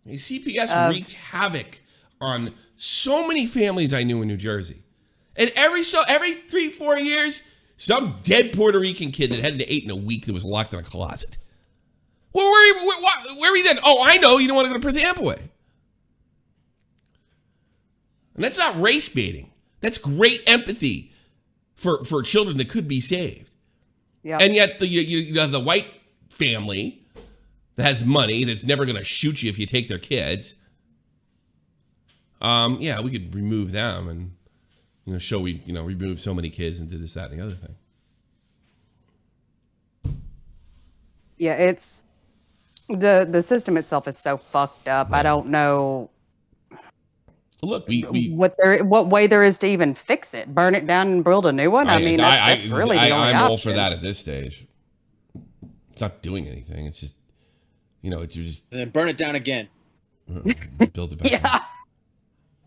CPS wreaked havoc on so many families I knew in New Jersey. And every 3-4 years, some dead Puerto Rican kid that hadn't eaten in a week that was locked in a closet. Well, where are you then? Oh, I know. You don't want to go to Perth Amboy. And that's not race baiting. That's great empathy for children that could be saved. Yep. And yet the white family that has money that's never going to shoot you if you take their kids. We could remove them and remove so many kids and do this, that, and the other thing. Yeah, it's the system itself is so fucked up. I don't know. Look, what way there is to even fix it. Burn it down and build a new one. That's really the only I'm option. all for that at this stage. It's not doing anything. It's just, you're just and then burn it down again. Build it back. A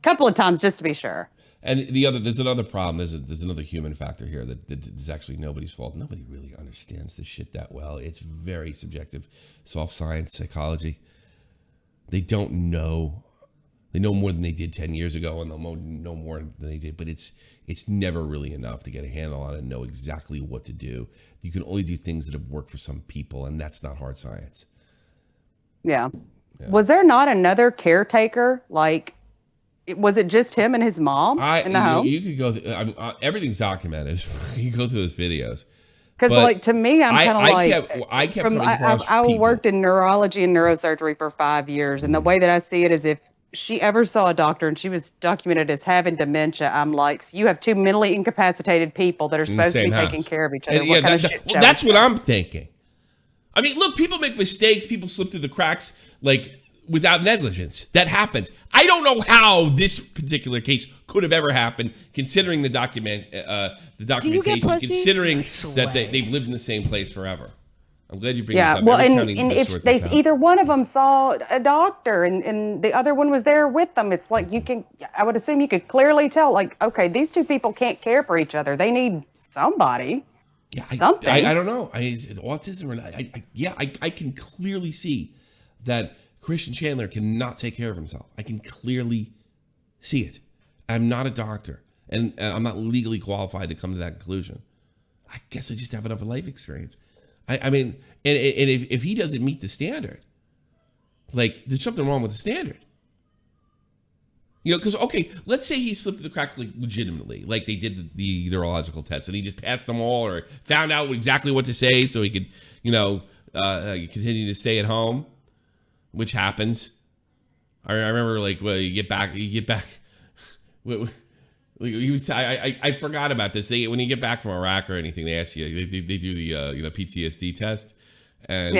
couple of times just to be sure. And there's another problem. There's another human factor here that is actually nobody's fault. Nobody really understands this shit that well. It's very subjective. Soft science, psychology. They don't know. They know more than they did 10 years ago, and they'll know more than they did. But it's never really enough to get a handle on it and know exactly what to do. You can only do things that have worked for some people, and that's not hard science. Yeah. Was there not another caretaker? Was it just him and his mom in the home? You could go. everything's documented. You can go through those videos. Because, to me, I'm kind of I kept coming across I people. worked in neurology and neurosurgery for 5 years, and the way that I see it is if she ever saw a doctor and she was documented as having dementia, I'm like, so you have two mentally incapacitated people that are supposed to be taking care of each other. That's what I'm thinking. I mean, look, people make mistakes. People slip through the cracks, without negligence. That happens. I don't know how this particular case could have ever happened, considering the documentation, considering that they've lived in the same place forever. I'm glad you bring this up. Well, and if either one of them saw a doctor and the other one was there with them, it's like I would assume you could clearly tell, okay, these two people can't care for each other. They need somebody. Yeah, something. I don't know. Autism or not. I can clearly see that Christian Chandler cannot take care of himself. I can clearly see it. I'm not a doctor, and I'm not legally qualified to come to that conclusion. I guess I just have enough life experience. I mean, and if he doesn't meet the standard, there's something wrong with the standard. Because, okay, let's say he slipped through the cracks legitimately, they did the neurological test, and he just passed them all or found out exactly what to say so he could, continue to stay at home, which happens. I remember, you get back. I forgot about this. When you get back from Iraq or anything, they ask you. They do the PTSD test, and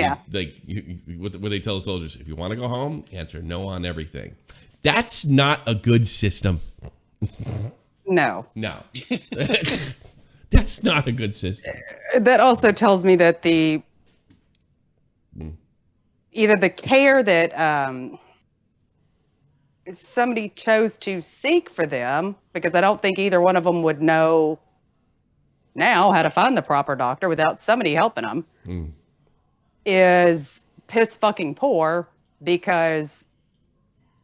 what they tell the soldiers: if you want to go home, answer no on everything. That's not a good system. No. That's not a good system. That also tells me that either the care that somebody chose to seek for them, because I don't think either one of them would know now how to find the proper doctor without somebody helping them, is piss fucking poor, because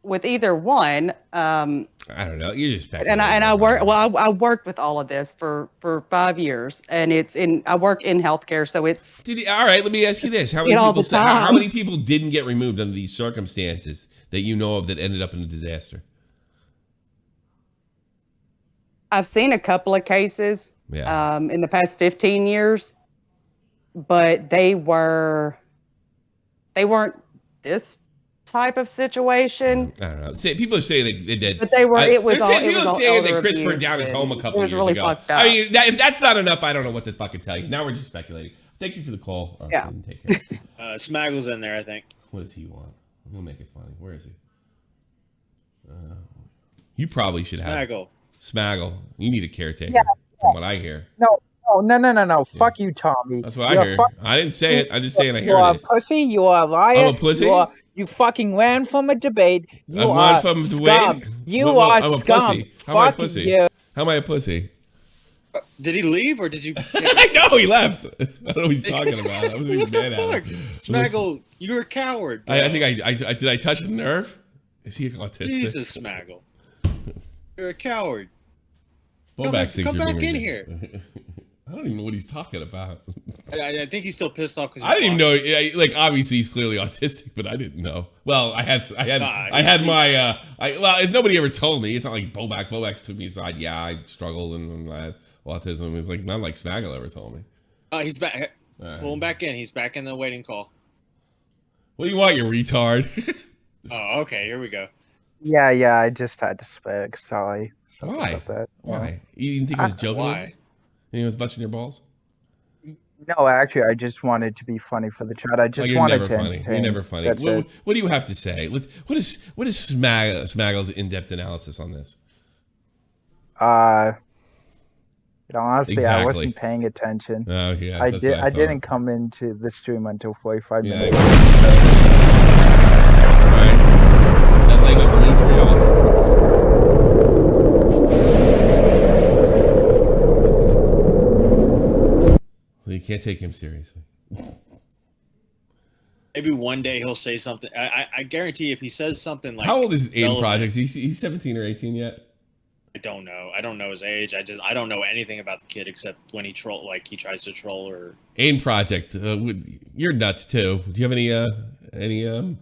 with either one, I I don't know. You're just And I work. Well, I worked with all of this for 5 years, and I work in healthcare, so it's. All right, let me ask you this: how many people didn't get removed under these circumstances that you know of that ended up in a disaster? I've seen a couple of cases in the past 15 years, but they weren't this type of situation. I don't know. People are saying they did, but they were. People are saying that Chris burned down his home a couple years really ago. Fucked up. I mean, if that's not enough, I don't know what to fucking tell you. Now we're just speculating. Thank you for the call. Yeah. Take care. Smaggle's in there, I think. What does he want? We'll make it funny. Where is he? You probably should have Smaggle. You need a caretaker, from what I hear. No. Fuck you, Tommy. That's what I heard. I didn't say it. I'm just saying I heard it. You are a pussy. You are a liar. I'm a pussy? You fucking ran from a debate. You are scum. Debate? You are I'm a scum. Pussy. How am I a pussy? You. How am I a pussy? Did he leave or did you? I know he left. I don't know what he's talking about. I wasn't even mad at him. Smaggle, you're a coward. I think I did. I touch a nerve? Is he autistic? Jesus, Smaggle, you're a coward. Come back in here. I don't even know what he's talking about. I think he's still pissed off because I didn't even know. Like, obviously he's clearly autistic, but I didn't know. Well, nobody ever told me. It's not like Bobak took me aside. Yeah, I struggled and I had autism. It's like not like Smaggle ever told me. He's back. Pull him back in. He's back in the waiting call. What do you want, you retard? Oh, okay. Here we go. Yeah. I just had to speak. Sorry. Why? About that. Why? You didn't think I was joking? Why? He was busting your balls? No, actually, I just wanted to be funny for the chat. I just wanted to entertain. You're never funny. What do you have to say? What is Smaggle's in-depth analysis on this? Honestly, exactly. I wasn't paying attention. Oh yeah, I didn't come into the stream until 45 minutes. All right. That laying up the mood for y'all. You can't take him seriously. Maybe one day he'll say something. I guarantee if he says something like, how old is Aiden Project? He's 17 or 18 yet? I don't know. I don't know his age. I don't know anything about the kid except when he tries to troll or. Aiden Project, you're nuts too. Do you have any ideas?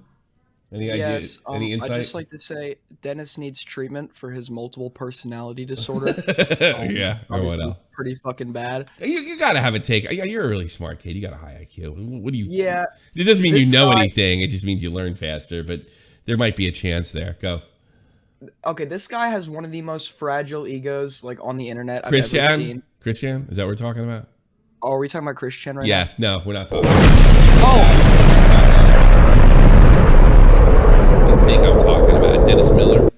Any insight? I'd just like to say Dennis needs treatment for his multiple personality disorder. Yeah, or what else? Pretty fucking bad. You gotta have a take. You're a really smart kid. You got a high IQ. What do you? Yeah. It doesn't mean you know anything. It just means you learn faster. But there might be a chance there. Go. Okay, this guy has one of the most fragile egos like on the internet I've ever seen. Christian, is that what we're talking about? Oh, are we talking about Christian right now? Yes. No, we're not talking. Oh. I think I'm talking about Dennis Miller.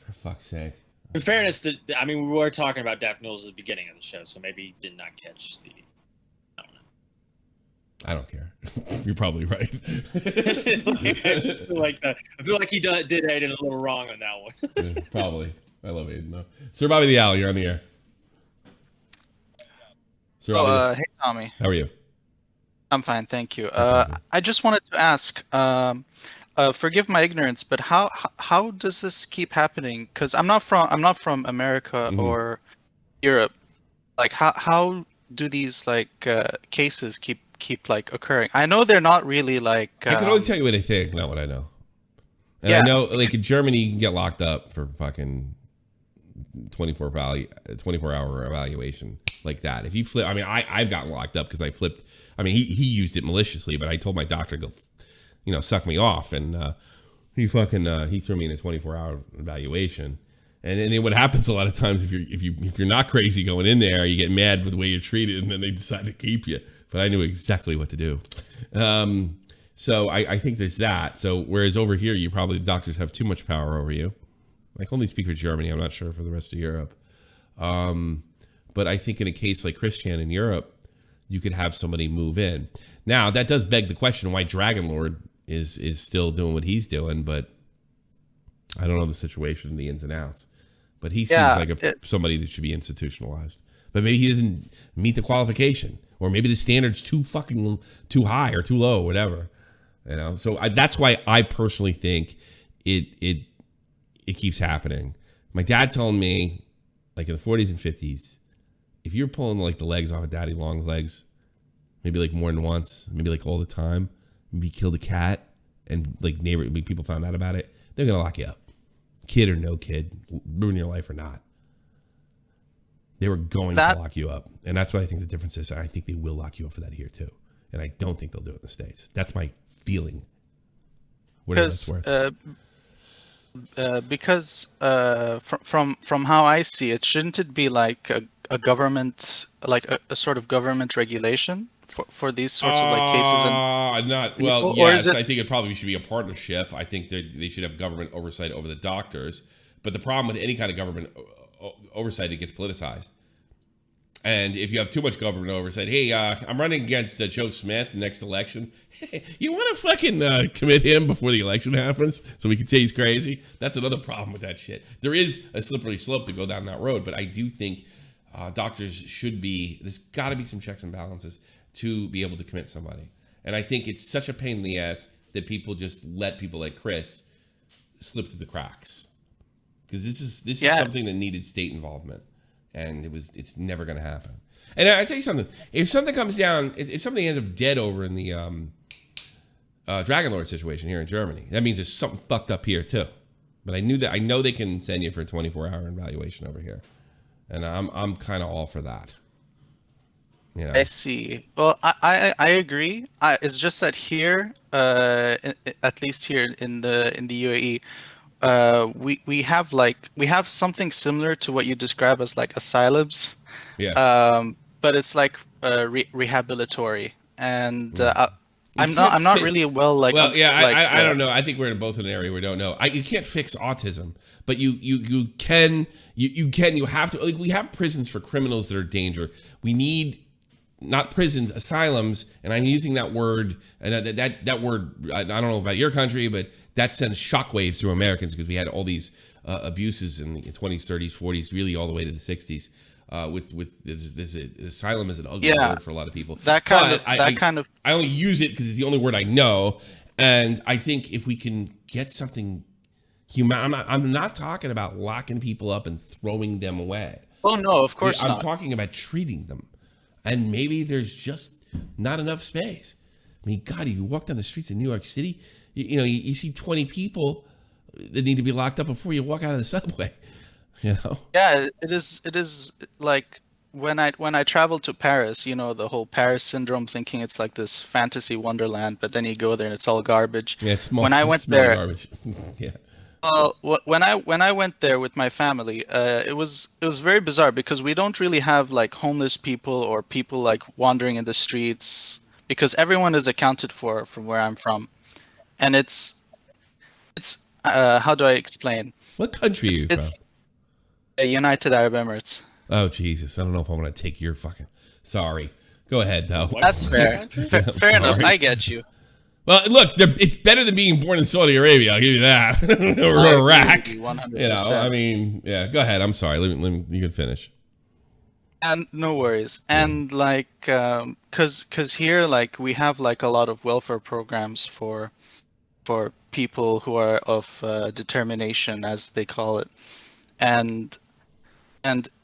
For fuck's sake. In fairness, we were talking about Daft Noodles at the beginning of the show, so maybe he did not catch the. I don't know. I don't care. You're probably right. I feel like he did Aiden a little wrong on that one. Yeah, probably. I love Aiden though. Sir Bobby the Owl, you're on the air. Sir Bobby. Hey Tommy. How are you? I'm fine, thank you. I just wanted to ask. Forgive my ignorance, but how does this keep happening? Because I'm not from America or Europe. Like how do these cases keep occurring? I know they're not really like. I can only tell you what I think, not what I know. And I know, like in Germany, you can get locked up for fucking 24-hour evaluation like that. If you flip, I've gotten locked up because I flipped. He used it maliciously, but I told my doctor to go, suck me off, and he threw me in a 24-hour evaluation. And then what happens a lot of times if you're not crazy going in there, you get mad with the way you're treated, and then they decide to keep you. But I knew exactly what to do. So I think there's that. So whereas over here, the doctors have too much power over you. I can only speak for Germany. I'm not sure for the rest of Europe. But I think in a case like Christian in Europe, you could have somebody move in. Now that does beg the question why Dragon Lord is still doing what he's doing, but I don't know the situation, the ins and outs. But he seems like somebody that should be institutionalized. But maybe he doesn't meet the qualification, or maybe the standard's too high or too low, whatever. So that's why I personally think it keeps happening. My dad told me, like in the 40s and 50s, if you're pulling like the legs off of daddy long legs, maybe like more than once, maybe like all the time, maybe you killed a cat and like people found out about it, they're going to lock you up. Kid or no kid, ruin your life or not. They were going to lock you up. And that's what I think the difference is. I think they will lock you up for that here too. And I don't think they'll do it in the States. That's my feeling. Whatever that's worth. Because from how I see it, shouldn't it be like a government, like a sort of government regulation for these sorts of like cases? Yes, I think it probably should be a partnership. I think they should have government oversight over the doctors. But the problem with any kind of government oversight, it gets politicized. And if you have too much government oversight, hey, I'm running against Joe Smith next election. Hey, you want to fucking commit him before the election happens so we can say he's crazy? That's another problem with that shit. There is a slippery slope to go down that road, but I do think doctors should be, there's got to be some checks and balances to be able to commit somebody. And I think it's such a pain in the ass that people just let people like Chris slip through the cracks. Because this is something that needed state involvement. And it's never going to happen. And I tell you something, if something comes down, if somebody ends up dead over in the Dragon Lord situation here in Germany, that means there's something fucked up here too. But I know they can send you for a 24-hour evaluation over here, and I'm kind of all for that. You know? I see. Well, I agree. It's just that here, at least here in the UAE. We have something similar to what you describe as like asylums, but it's like rehabilitory, and I'm not really I don't know. I think we're both in an area where we don't know. You can't fix autism, but you have to. Like, we have prisons for criminals that are dangerous. We need not prisons, asylums, and I'm using that word, and that word, I don't know about your country, but that sends shockwaves through Americans because we had all these abuses in the 20s, 30s, 40s, really all the way to the 60s. With this asylum is an ugly word for a lot of people. I only use it because it's the only word I know, and I think if we can get something human, I'm not talking about locking people up and throwing them away. Oh no, of course not. I'm talking about treating them. And maybe there's just not enough space. I mean, God, you walk down the streets of New York City, you see 20 people that need to be locked up before you walk out of the subway. You know? Yeah, it is like when I travel to Paris, the whole Paris syndrome, thinking it's like this fantasy wonderland, but then you go there and it's all garbage. Yeah, it's when I went there, garbage. Yeah. When I went there with my family, it was very bizarre because we don't really have like homeless people or people like wandering in the streets because everyone is accounted for from where I'm from, and it's how do I explain? What country are you from? It's United Arab Emirates. Oh Jesus, I don't know if I'm gonna take your fucking. Sorry, go ahead though. That's fair. Fair enough. I get you. Well, look, it's better than being born in Saudi Arabia. I'll give you that. Or Iraq. 100%. I mean, yeah. Go ahead. I'm sorry. Let me. You can finish. And no worries. And like, cause here, like, we have like a lot of welfare programs for people who are of determination, as they call it, and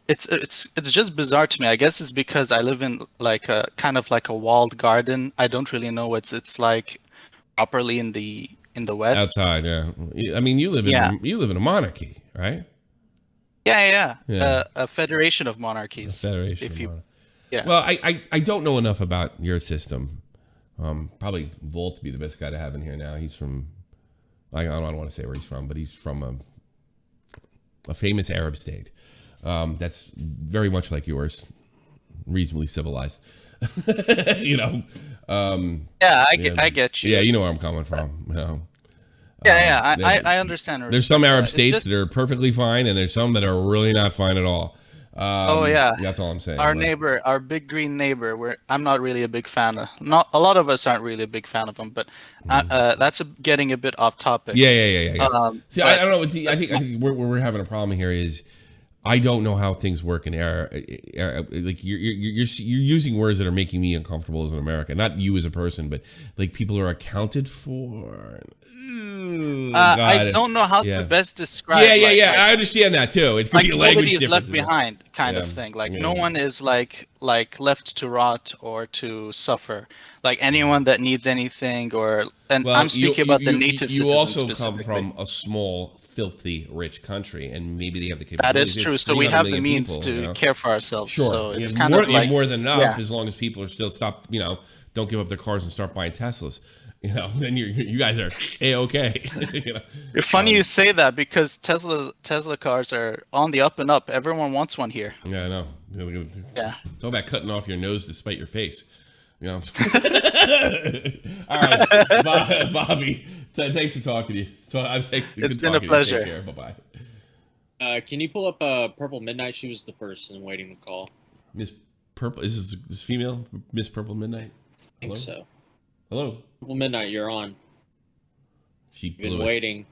it's just bizarre to me. I guess it's because I live in like a kind of like a walled garden. I don't really know what it's like properly in the West. Outside, yeah. I mean, you live in a monarchy, right? Yeah. A federation of monarchies. A federation. Of monarchies. Yeah. Well, I don't know enough about your system. Probably Volt to be the best guy to have in here now. He's from, I don't want to say where he's from, but he's from a famous Arab state. That's very much like yours, reasonably civilized. I get you. Yeah, you know where I'm coming from. I understand. There's some Arab states that are perfectly fine, and there's some that are really not fine at all. That's all I'm saying. Our neighbor, our big green neighbor, I'm not really a big fan of. Not a lot of us aren't really a big fan of him, but that's getting a bit off topic. Yeah. See, I don't know. I think where we're having a problem here is I don't know how things work in like you're using words that are making me uncomfortable as an American. Not you as a person, but like people are accounted for. I don't know how to best describe. Yeah. I understand that too. It could be a language nobody is left difference. behind, kind of thing. Like no one is like left to rot or to suffer. Like anyone that needs anything, I'm speaking about the native citizens. You also come specifically. from a small, filthy, rich country, and maybe they have the capability. That is true. So we have the means to care for ourselves. Sure. So it's you kind more, of like more than enough as long as people are still don't give up their cars and start buying Teslas. Then you guys are a-okay. It's funny you say that because Tesla cars are on the up and up. Everyone wants one here. Yeah, I know. Yeah. It's all about cutting off your nose to spite your face. All right, Bobby. Thanks for talking to you. It's been a pleasure. Take care. Bye-bye. Can you pull up Purple Midnight? She was the person waiting to call. Miss Purple, is this female? Miss Purple Midnight? I think so. Hello. Purple Midnight, you're on. She's been waiting.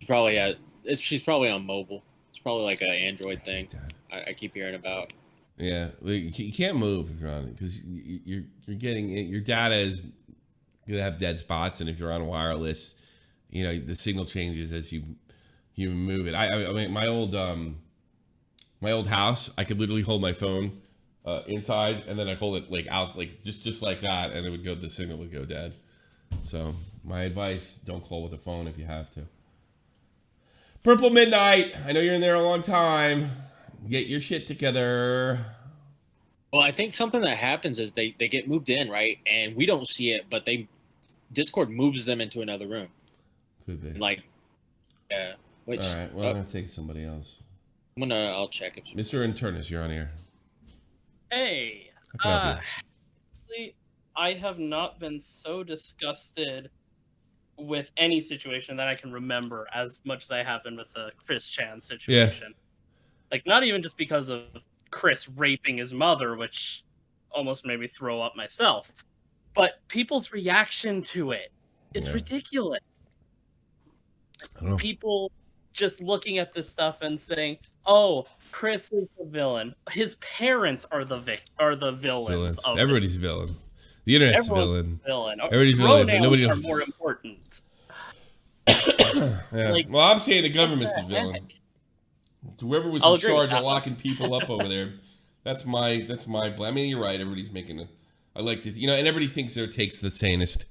She's probably on mobile. It's probably like an Android thing. I keep hearing about. Yeah, you can't move if you're on it because you're getting your data is gonna have dead spots, and if you're on wireless, the signal changes as you move it. I mean, my old house, I could literally hold my phone inside, and then I hold it like out, like just like that, and the signal would go dead. So my advice: don't call with a phone if you have to. Purple Midnight, I know you're in there a long time. Get your shit together. Well, I think something that happens is they get moved in, right? And we don't see it, but Discord moves them into another room. Could be. Like, yeah. All right. Well, I'm gonna take somebody else. I'll check it. Mr. Internus, you're on here. Hey. I have not been so disgusted with any situation that I can remember as much as I have been with the Chris Chan situation. Yeah. Like, not even just because of Chris raping his mother, which almost made me throw up myself, but people's reaction to it is ridiculous. People just looking at this stuff and saying, "Oh, Chris is the villain. His parents are the villains. Of Everybody's a villain. The internet's a villain. Everybody's villain. But nobody are more important." Yeah. Well, I'm saying the government's a villain. Whoever was in charge of locking people up over there, that's my blame. I mean, you're right. Everybody's making I like to, and everybody thinks their take's the sanest.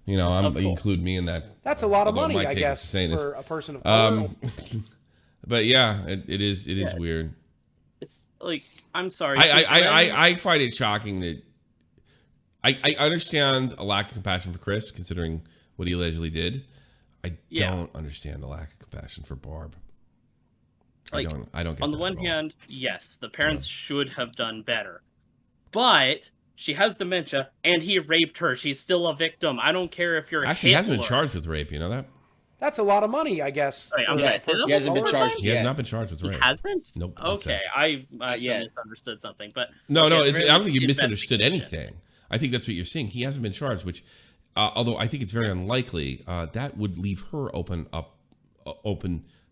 You include me in that. That's a lot of money, I guess, for a person of color. But yeah, it is weird. It's like, I'm sorry. I find it shocking that I understand a lack of compassion for Chris, considering what he allegedly did. I don't understand the lack of compassion for Barb. Like, I don't get on the one hand, yes, the parents should have done better. But she has dementia, and he raped her. She's still a victim. I don't care if you're Actually, he hasn't been charged with rape. You know that? That's a lot of money, I guess. He hasn't been charged. He has not been charged with rape. He hasn't? Nope. Okay, I misunderstood something. But no, I don't think you misunderstood anything. I think that's what you're saying. He hasn't been charged, which, although I think it's very unlikely, that would leave her open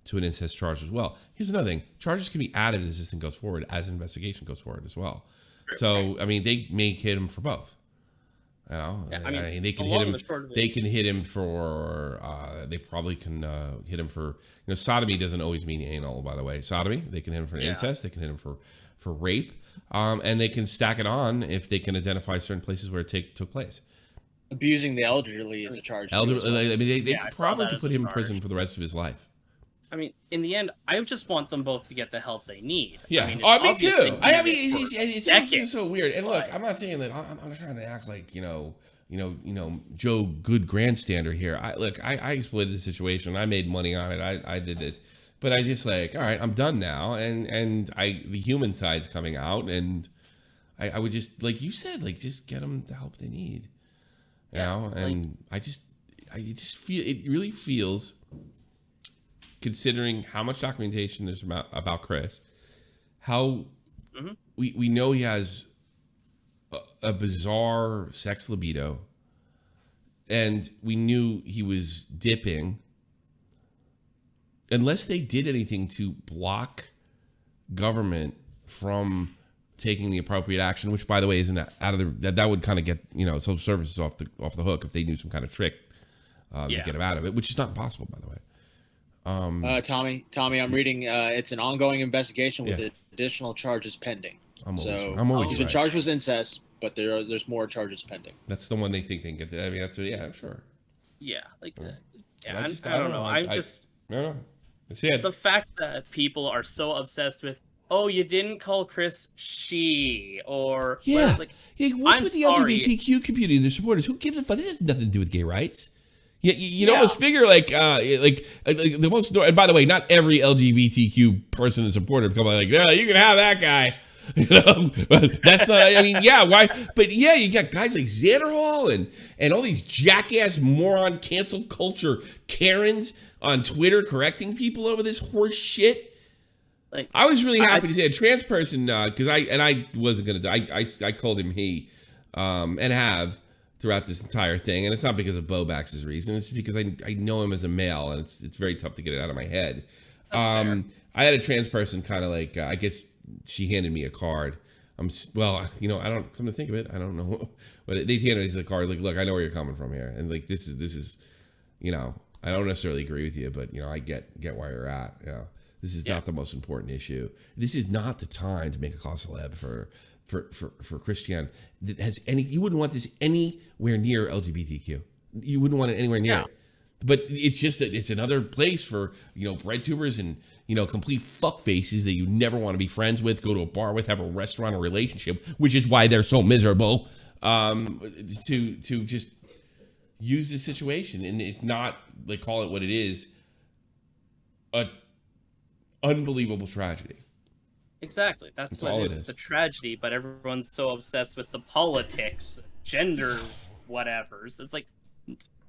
to an incest charge as well. Here's another thing. Charges can be added as this thing goes forward, as investigation goes forward as well. So, I mean, they may hit him for both. I mean, they can hit him. They can hit him for. They probably can hit him for. Sodomy doesn't always mean anal, by the way. Sodomy, they can hit him for incest. They can hit him for rape, and they can stack it on if they can identify certain places where it took place. Abusing the elderly is a charge. I mean, they probably could put him in prison for the rest of his life. I mean, in the end, I just want them both to get the help they need. Yeah, me too. It's so weird. And look, I'm not saying that I'm trying to act like Joe Good grandstander here. I exploited the situation. I made money on it. I did this, but I just all right, I'm done now. And the human side's coming out, and I would just, like you said, just get them the help they need. You know, and I just feel it really feels. Considering how much documentation there's about Chris, how we know he has a bizarre sex libido, and we knew he was dipping. Unless they did anything to block government from taking the appropriate action, which, by the way, isn't out of that would kind of get social services off the hook if they knew some kind of trick to get him out of it, which is not possible, by the way. Tommy, I'm reading. It's an ongoing investigation with additional charges pending. I'm always he's been charged with incest, but there's more charges pending. That's the one they think they can get. I mean, that's I'm sure. Yeah, like I don't know. I don't know. The fact that people are so obsessed with, oh, you didn't call Chris she, or what's with the LGBTQ community and their supporters? Who gives a fuck? It has nothing to do with gay rights. You'd almost figure like the most. And by the way, not every LGBTQ person and supporter come like, yeah, you can have that guy. That's not. I mean, why? But you got guys like Xander Hall and all these jackass moron cancel culture Karens on Twitter correcting people over this horse shit. Like, I was really happy to see a trans person because I wasn't gonna. I called him he, and have throughout this entire thing, and it's not because of Bobax's reason. It's because I know him as a male, and it's very tough to get it out of my head. I had a trans person kind of like I guess. She handed me a card. I don't come to think of it. I don't know, but they handed me the card. Like, look, I know where you're coming from here, and like this is, I don't necessarily agree with you, but I get why you're at. This is not the most important issue. This is not the time to make a cause celeb for Christian that has any. You wouldn't want this anywhere near LGBTQ. You wouldn't want it anywhere near it. But it's just that it's another place for bread tubers and complete fuck faces that you never want to be friends with, go to a bar with, have a restaurant or relationship, which is why they're so miserable. To just use this situation and it's not like call it what it is, a unbelievable tragedy. Exactly, that's what it is. It's a tragedy, but everyone's so obsessed with the politics, gender, whatevers. It's like.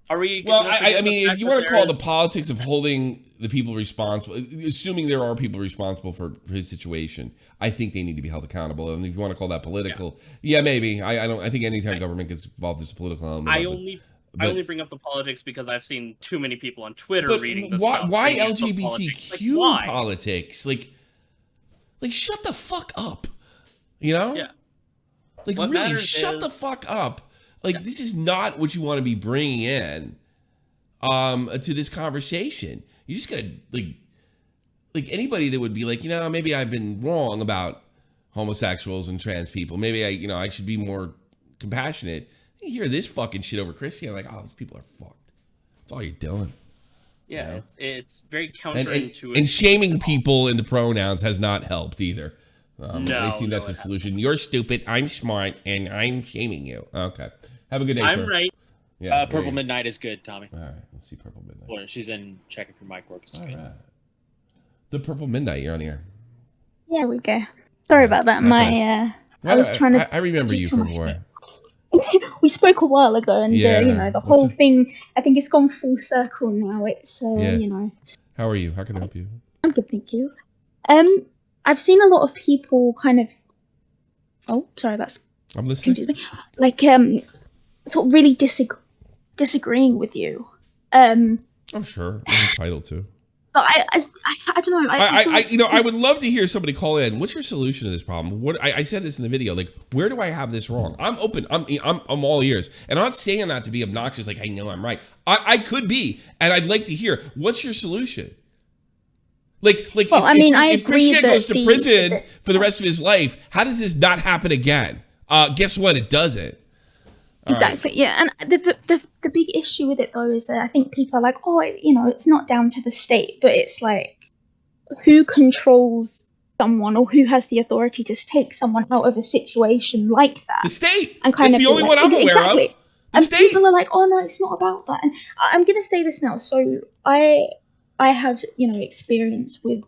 Are we? Well, I mean, if you want to call the politics of holding the people responsible, assuming there are people responsible for his situation, I think they need to be held accountable. And if you want to call that political, maybe. I think anytime government gets involved, there's a political element. I only bring up the politics because I've seen too many people on Twitter reading this stuff. Why LGBTQ politics? Like, shut the fuck up. Yeah. Like, what really, shut the fuck up. Like, this is not what you want to be bringing in to this conversation. You just gotta, like anybody that would be like, maybe I've been wrong about homosexuals and trans people. Maybe I should be more compassionate. You hear this fucking shit over Christian, like, oh, these people are fucked. That's all you're doing. Yeah, it's very counterintuitive. And shaming people in the pronouns has not helped either. That's a solution. You're stupid, I'm smart, and I'm shaming you. Okay. Have a good day, I'm sir. right. Yeah, Purple Midnight is good, Tommy. All right, let's see Purple Midnight. Well, she's in Check If Your Mic Works. All right. The Purple Midnight, you're on the air. Yeah, we go. Sorry about that. I was trying to. I remember you from before. We spoke a while ago, and the whole thing. I think it's gone full circle now. It's How are you? How can I help you? I'm good, thank you. I've seen a lot of people kind of. Oh, sorry, that's. I'm listening. Like sort of really disagreeing with you. I'm sure I'm entitled to. But I don't know. I would love to hear somebody call in. What's your solution to this problem? What I said this in the video. Like, where do I have this wrong? I'm open. I'm all ears, and I'm not saying that to be obnoxious. Like, I know I'm right. I could be, and I'd like to hear what's your solution. If Christian goes to prison for the rest of his life, how does this not happen again? Guess what? It doesn't. Exactly. Right. Yeah, and the big issue with it though is that I think people are like, oh, it's not down to the state, but it's like, who controls someone or who has the authority to take someone out of a situation like that? The state. And kind it's the only one I'm aware of. The and state. People are like, oh no, it's not about that. And I'm gonna say this now. So I have experience with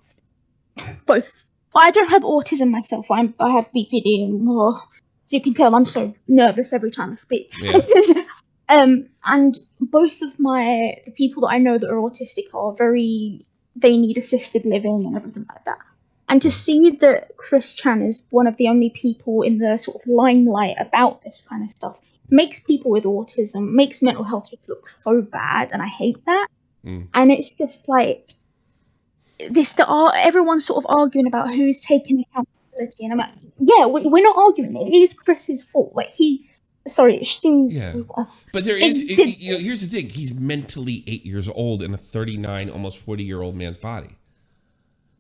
both. I don't have autism myself. I have BPD, and you can tell I'm so nervous every time I speak. Yeah. And both of the people that I know that are autistic are they need assisted living and everything like that. And to see that Chris Chan is one of the only people in the sort of limelight about this kind of stuff makes people with autism, makes mental health just look so bad, and I hate that. And it's just like everyone's sort of arguing about who's taking accountability, and I'm like, yeah, we're not arguing. It is Chris's fault. Like sorry, Stu. Yeah, but there is, you know, here's the thing. He's mentally 8 years old in a 39, almost 40-year-old man's body.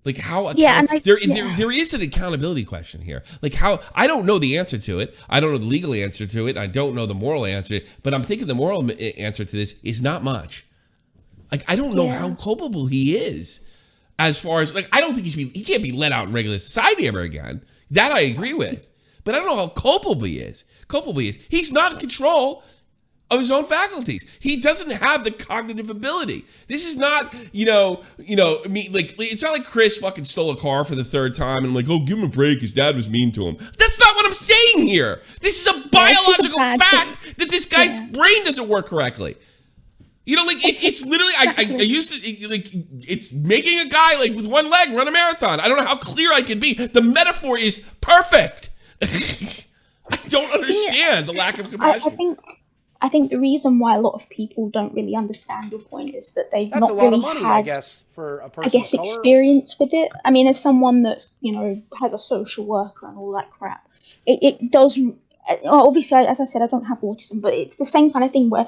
Like how there is an accountability question here. Like how I don't know the answer to it. I don't know the legal answer to it. I don't know the moral answer. But I'm thinking the moral answer to this is not much. Like I don't know how culpable he is, as far as like I don't think he can't be let out in regular society ever again. That I agree with. But I don't know how culpable he is. He's not in control of his own faculties. He doesn't have the cognitive ability. This is not, me, like, it's not like Chris fucking stole a car for the third time and like, oh, give him a break, his dad was mean to him. That's not what I'm saying here. This is a biological fact that this guy's brain doesn't work correctly. You know, like, it's literally, I used to, like, it's making a guy, like, with one leg run a marathon. I don't know how clear I can be. The metaphor is perfect. I don't understand the lack of compassion. I think the reason why a lot of people don't really understand your point is that they've not really had, I guess, for a person of color. Experience with it. I mean, as someone that's, has a social worker and all that crap, it does, obviously, as I said, I don't have autism, but it's the same kind of thing where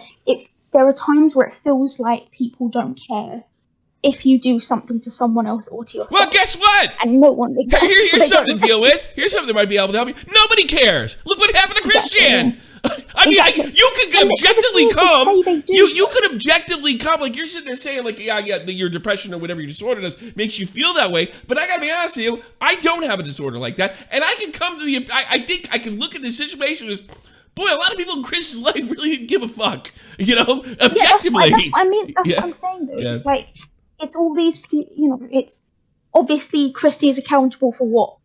there are times where it feels like people don't care if you do something to someone else or to yourself. Well, guess what? And no one... Here's something to deal with. Here's something that might be able to help you. Nobody cares. Look what happened to Christian. I mean, you could objectively come. You could objectively come. Like, you're sitting there saying, like, yeah, your depression or whatever your disorder does makes you feel that way. But I got to be honest with you, I don't have a disorder like that. And I can come to I think I can look at this situation as... Boy, a lot of people in Chris's life really didn't give a fuck, objectively. That's what I'm saying, though. Yeah. It's like, it's all these people, it's obviously Christy is accountable for what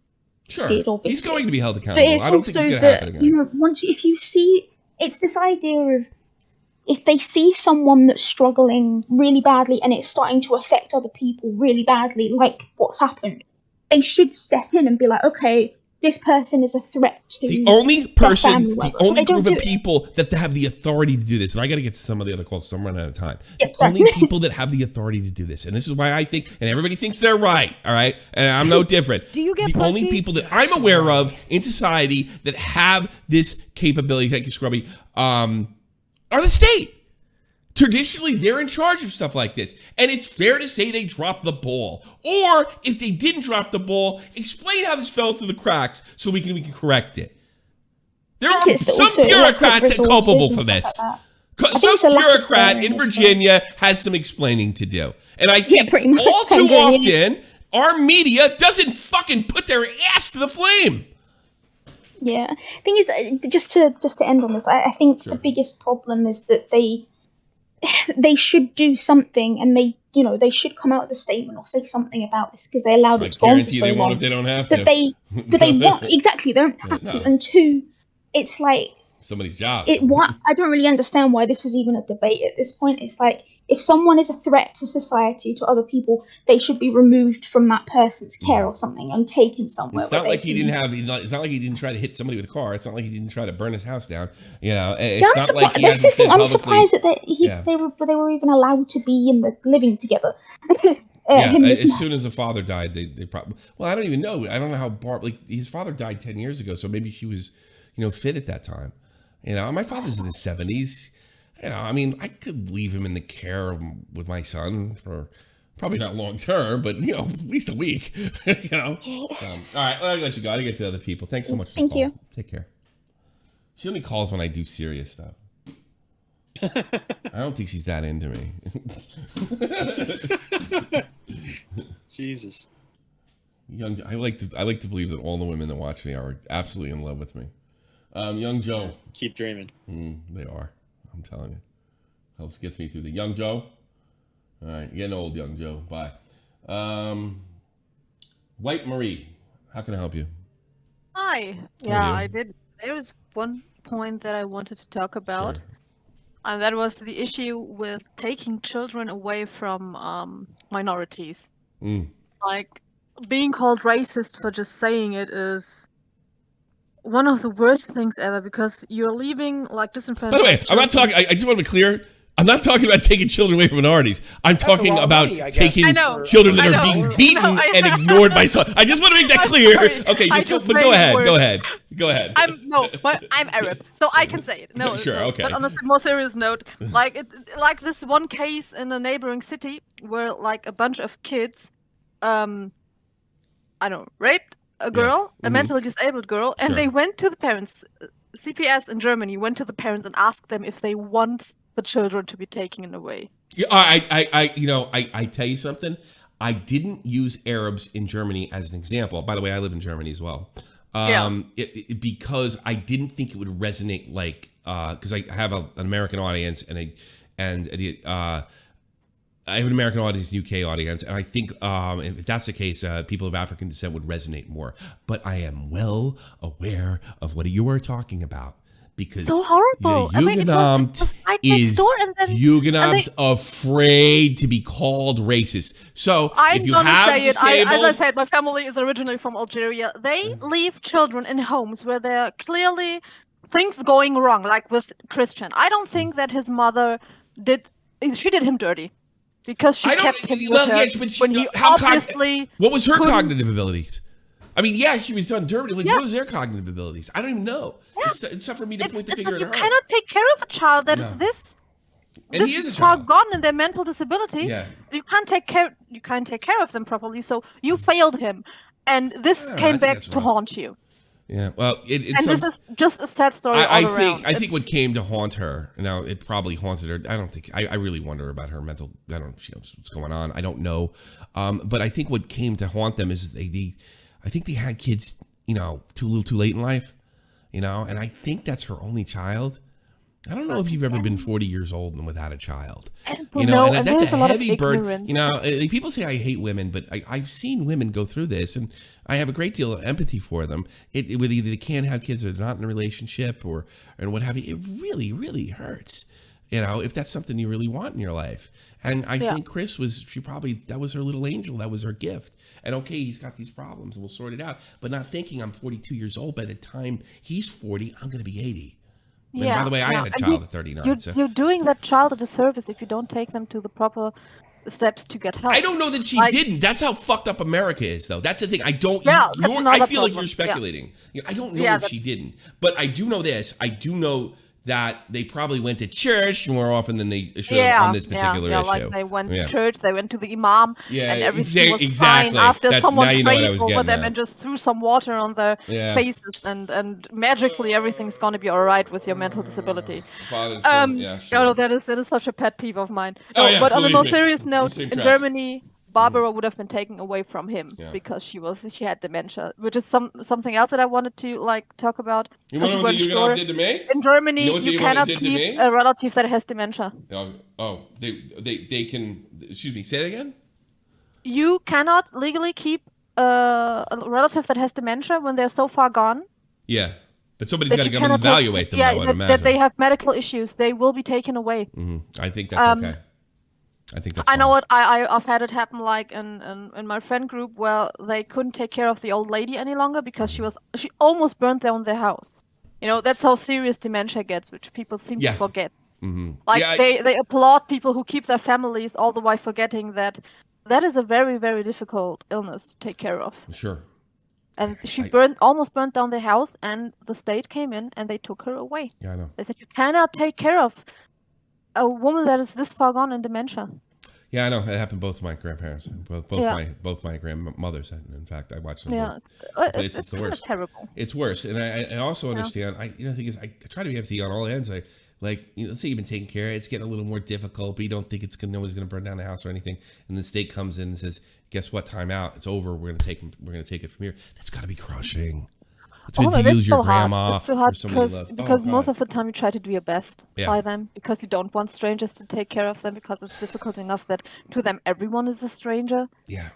he did, obviously. He's going to be held accountable. But it's I don't think it's going to happen again. If you see, it's this idea of if they see someone that's struggling really badly and it's starting to affect other people really badly, like what's happened, they should step in and be like, okay, this person is a threat to the only person, the only group of people that have the authority to do this. And I got to get to some of the other calls, so I'm running out of time. Only people that have the authority to do this, and this is why I think, and everybody thinks they're right, all right, and I'm no different. Do you get the only people that I'm aware of in society that have this capability? Thank you, Scrubby. Are the state. Traditionally, they're in charge of stuff like this. And it's fair to say they dropped the ball. Or, if they didn't drop the ball, explain how this fell through the cracks so we can correct it. There are some bureaucrats that are culpable for this. Some bureaucrat in Virginia has some explaining to do. And I think all too often, our media doesn't fucking put their ass to the flame. Yeah. Thing is, just to end on this, I think the biggest problem is that they should do something, and they should come out with a statement or say something about this because they allowed it to go on for so they long. Won't if they don't have to. But they want exactly. They don't have to. And two, it's like somebody's job. I don't really understand why this is even a debate at this point. It's like if someone is a threat to society, to other people, they should be removed from that person's care or something and taken somewhere. It's not like he didn't have. It's not like he didn't try to hit somebody with a car. It's not like he didn't try to burn his house down. It's not like he hasn't said publicly. I'm surprised that they were even allowed to be in the living together. As soon as the father died, they probably. Well, I don't even know. I don't know how Barb. Like his father died 10 years ago, so maybe she was, fit at that time. My father's in his 70s. I mean, I could leave him in the care with my son for probably not long term, but at least a week. All right, well, I'll let you go. I gotta get to other people. Thanks so much for the call. You. Take care. She only calls when I do serious stuff. I don't think she's that into me. Jesus. I like to believe that all the women that watch me are absolutely in love with me. Young Joe. Keep dreaming. They are. I'm telling you. Helps gets me through the Young Joe. All right, you're getting old, Young Joe. Bye. White Marie, how can I help you? Hi. Yeah, I did. There was one point that I wanted to talk about, and that was the issue with taking children away from minorities. Like, being called racist for just saying it is one of the worst things ever, because you're leaving like disenfranchised. By the way, I'm not talking. I just want to be clear. I'm not talking about taking children away from minorities. I'm talking about taking children that are being beaten and ignored by some. I just want to make that clear. Okay, but go ahead. Go ahead. I'm Arab, so I can say it. No, sure, okay. But on a more serious note, like this one case in a neighboring city where like a bunch of kids, raped a girl, a mentally disabled girl, and they went to the parents. CPS in Germany went to the parents and asked them if they want the children to be taken away. Yeah, I tell you something. I didn't use Arabs in Germany as an example. By the way, I live in Germany as well. Because I didn't think it would resonate because I have an American audience and I have an American audience, UK audience, and I think if that's the case, people of African descent would resonate more. But I am well aware of what you are talking about. Because so horrible. The Jugendamt's afraid to be called racist. So if you have disabled, as I said, my family is originally from Algeria. They leave children in homes where there are clearly things going wrong, like with Christian. I don't think that his mother did him dirty because she kept him with her when he obviously. What was her cognitive abilities? I mean, she was done dirty. What was their cognitive abilities? I don't even know. Yeah. It's tough for me to point the finger at her. You cannot take care of a child that is this far gone in their mental disability. Yeah. You can't take care of them properly. So you failed him, and this came back to haunt you. Yeah. Well, this is just a sad story. I think what came to haunt her. Now it probably haunted her. I don't think. I really wonder about her mental. I don't know if she knows what's going on. I don't know. But I think what came to haunt them is I think they had kids, too little too late in life, and I think that's her only child. I don't know if you've ever been 40 years old and without a child, and that's a heavy burden. People say I hate women, but I've seen women go through this, and I have a great deal of empathy for them. Whether either they can't have kids or they're not in a relationship and what have you, it really, really hurts. If that's something you really want in your life. And I think Chris that was her little angel. That was her gift. And okay, he's got these problems and we'll sort it out. But not thinking I'm 42 years old. By the time he's 40, I'm going to be 80. And by the way, I had a child at 39. You're doing that child a disservice if you don't take them to the proper steps to get help. I don't know that she didn't. That's how fucked up America is, though. That's the thing. I don't. I feel like you're speculating. I don't know that she didn't. But I do know this. I do know that they probably went to church more often than they should on this particular issue. Like they went to church, they went to the imam, and everything was fine after someone prayed over them and just threw some water on their faces, and magically everything's gonna be all right with your mental disability. That is such a pet peeve of mine. But on a more serious note, in Germany, Barbara would have been taken away from him because she had dementia, which is something else that I wanted to talk about. You want to know what the Jugendamt did to me? In Germany, you cannot keep a relative that has dementia. They can. Excuse me. Say it again. You cannot legally keep a relative that has dementia when they're so far gone. Yeah, but somebody's got to come and evaluate them. That they have medical issues. They will be taken away. Mm-hmm. I think that's okay. I think that's. I know what I've had it happen in my friend group where they couldn't take care of the old lady any longer because she almost burned down their house. That's how serious dementia gets, which people seem to forget. Mm-hmm. They applaud people who keep their families, all the while forgetting that is a very, very difficult illness to take care of. Sure. And she almost burned down their house, and the state came in and they took her away. Yeah, I know. They said you cannot take care of a woman that is this far gone in dementia. Yeah, I know. It happened to both my grandparents, both my grandmothers. In fact, I watched them. Yeah, both. It's the worst. Terrible. It's worse, and I also understand. The thing is, I try to be empathy on all ends. Let's say you've been taking care of it, it's getting a little more difficult, but you don't think nobody's going to burn down the house or anything, and the state comes in and says, "Guess what? Time out. It's over. We're going to take it from here." That's got to be crushing. It's when you lose your grandma. It's so hard because most of the time you try to do your best by them because you don't want strangers to take care of them because it's difficult enough that to them everyone is a stranger. Yeah.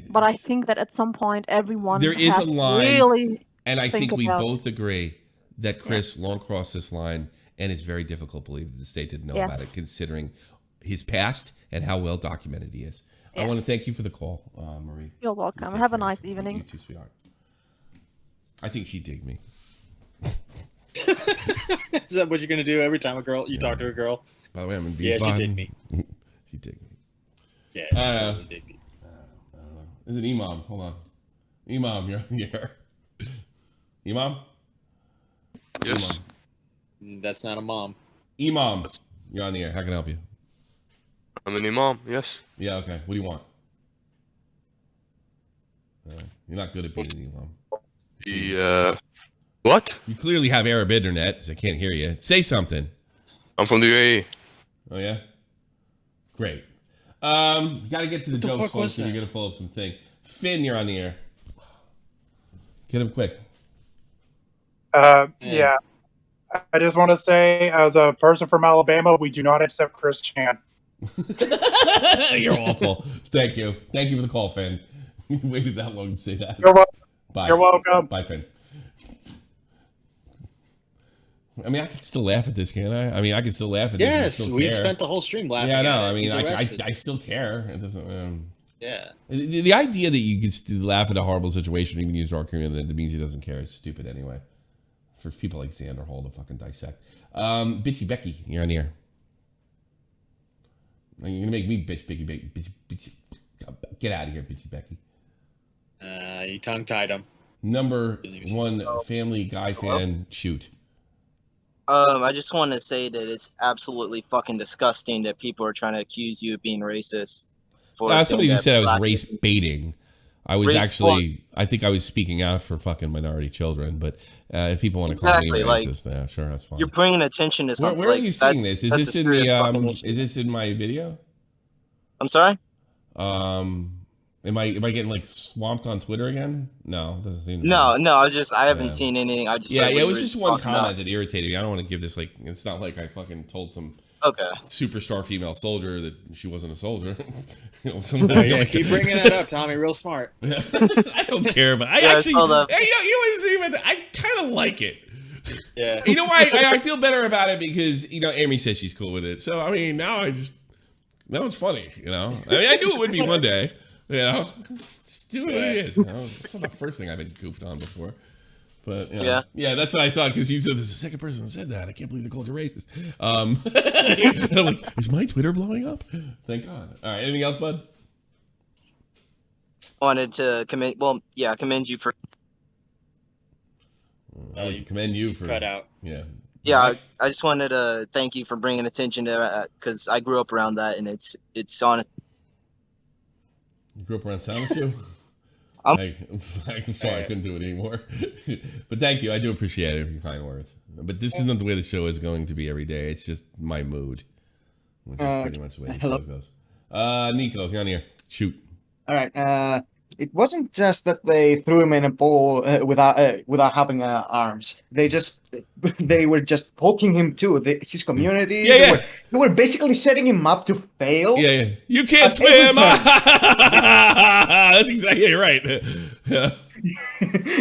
But I think that at some point everyone there is has a line, really and I think we both agree that Chris long crossed this line, and it's very difficult to believe that the state didn't know about it, considering his past and how well documented he is. I want to thank you for the call, Marie. You're welcome. Have a nice evening. You too, sweetheart. I think she digged me. Is that what you're gonna do every time you talk to a girl? By the way, I'm in V's she did me. She did me. Yeah, she did me. Is it Imam? Hold on. Imam, you're on the air. Imam? Yes. Imam. That's not a mom. Imam, you're on the air. How can I help you? I'm an imam, yes. Yeah, okay. What do you want? You're not good at being an imam. What? You clearly have Arab internet, so I can't hear you. Say something. I'm from the UAE. Oh, yeah? Great. You got to get to the jokes, folks, so you're going to pull up some thing. Finn, you're on the air. Get him quick. Yeah. I just want to say, as a person from Alabama, we do not accept Chris Chan. You're awful. Thank you. Thank you for the call, Finn. You waited that long to say that. You're welcome. Bye. You're welcome. Bye, Finn. I mean, I can still laugh at this, can't I? I mean, I can still laugh at this. Yes, we spent the whole stream laughing. Yeah, I know. At it. I mean, He's I still care. It doesn't. Yeah. The idea that you can still laugh at a horrible situation, even use dark humor, that means he doesn't care, is stupid anyway. For people like Xander Hall to fucking dissect. Bitchy Becky, you're on the air. You're gonna make me bitch, bitchy. Get out of here, Bitchy Becky. You tongue-tied him. Number one Family Guy fan, shoot. I just want to say that it's absolutely fucking disgusting that people are trying to accuse you of being racist. Somebody just said I was race baiting. I was I think I was speaking out for fucking minority children, but if people want to call me racist, yeah, sure, that's fine. You're bringing attention to something. Where are you seeing this? Is this in the is this in my video? I'm sorry? Am I getting like swamped on Twitter again? No, it doesn't seem to No, I haven't seen anything. I just it was just one comment that irritated me. I don't want to give this like it's not like I fucking told some superstar female soldier that she wasn't a soldier. Keep bringing that up, Tommy. Real smart. I don't care, but I actually, I kind of like it. Yeah. You know why I feel better about it because Amy says she's cool with it. So I mean, now that was funny. I mean, I knew it would be one day. Just do what it is. It's not the first thing I've been goofed on before. But yeah, that's what I thought because you said there's a second person that said that. I can't believe they called you racist. I'm like, is my Twitter blowing up? Thank God. All right, anything else, bud? Wanted to commend you for. I like to commend you for cut out. Yeah. Yeah, I just wanted to thank you for bringing attention to because I grew up around that and it's on. You grew up around Sound? I'm sorry, I couldn't do it anymore. But thank you. I do appreciate it for your kind words. But this isn't the way the show is going to be every day. It's just my mood, which is pretty much the way the show goes. Nico, you're on here. Shoot. All right. It wasn't just that they threw him in a bowl without having arms. They were just poking him too. His community. They were basically setting him up to fail. Yeah. You can't swim. That's exactly right. Yeah.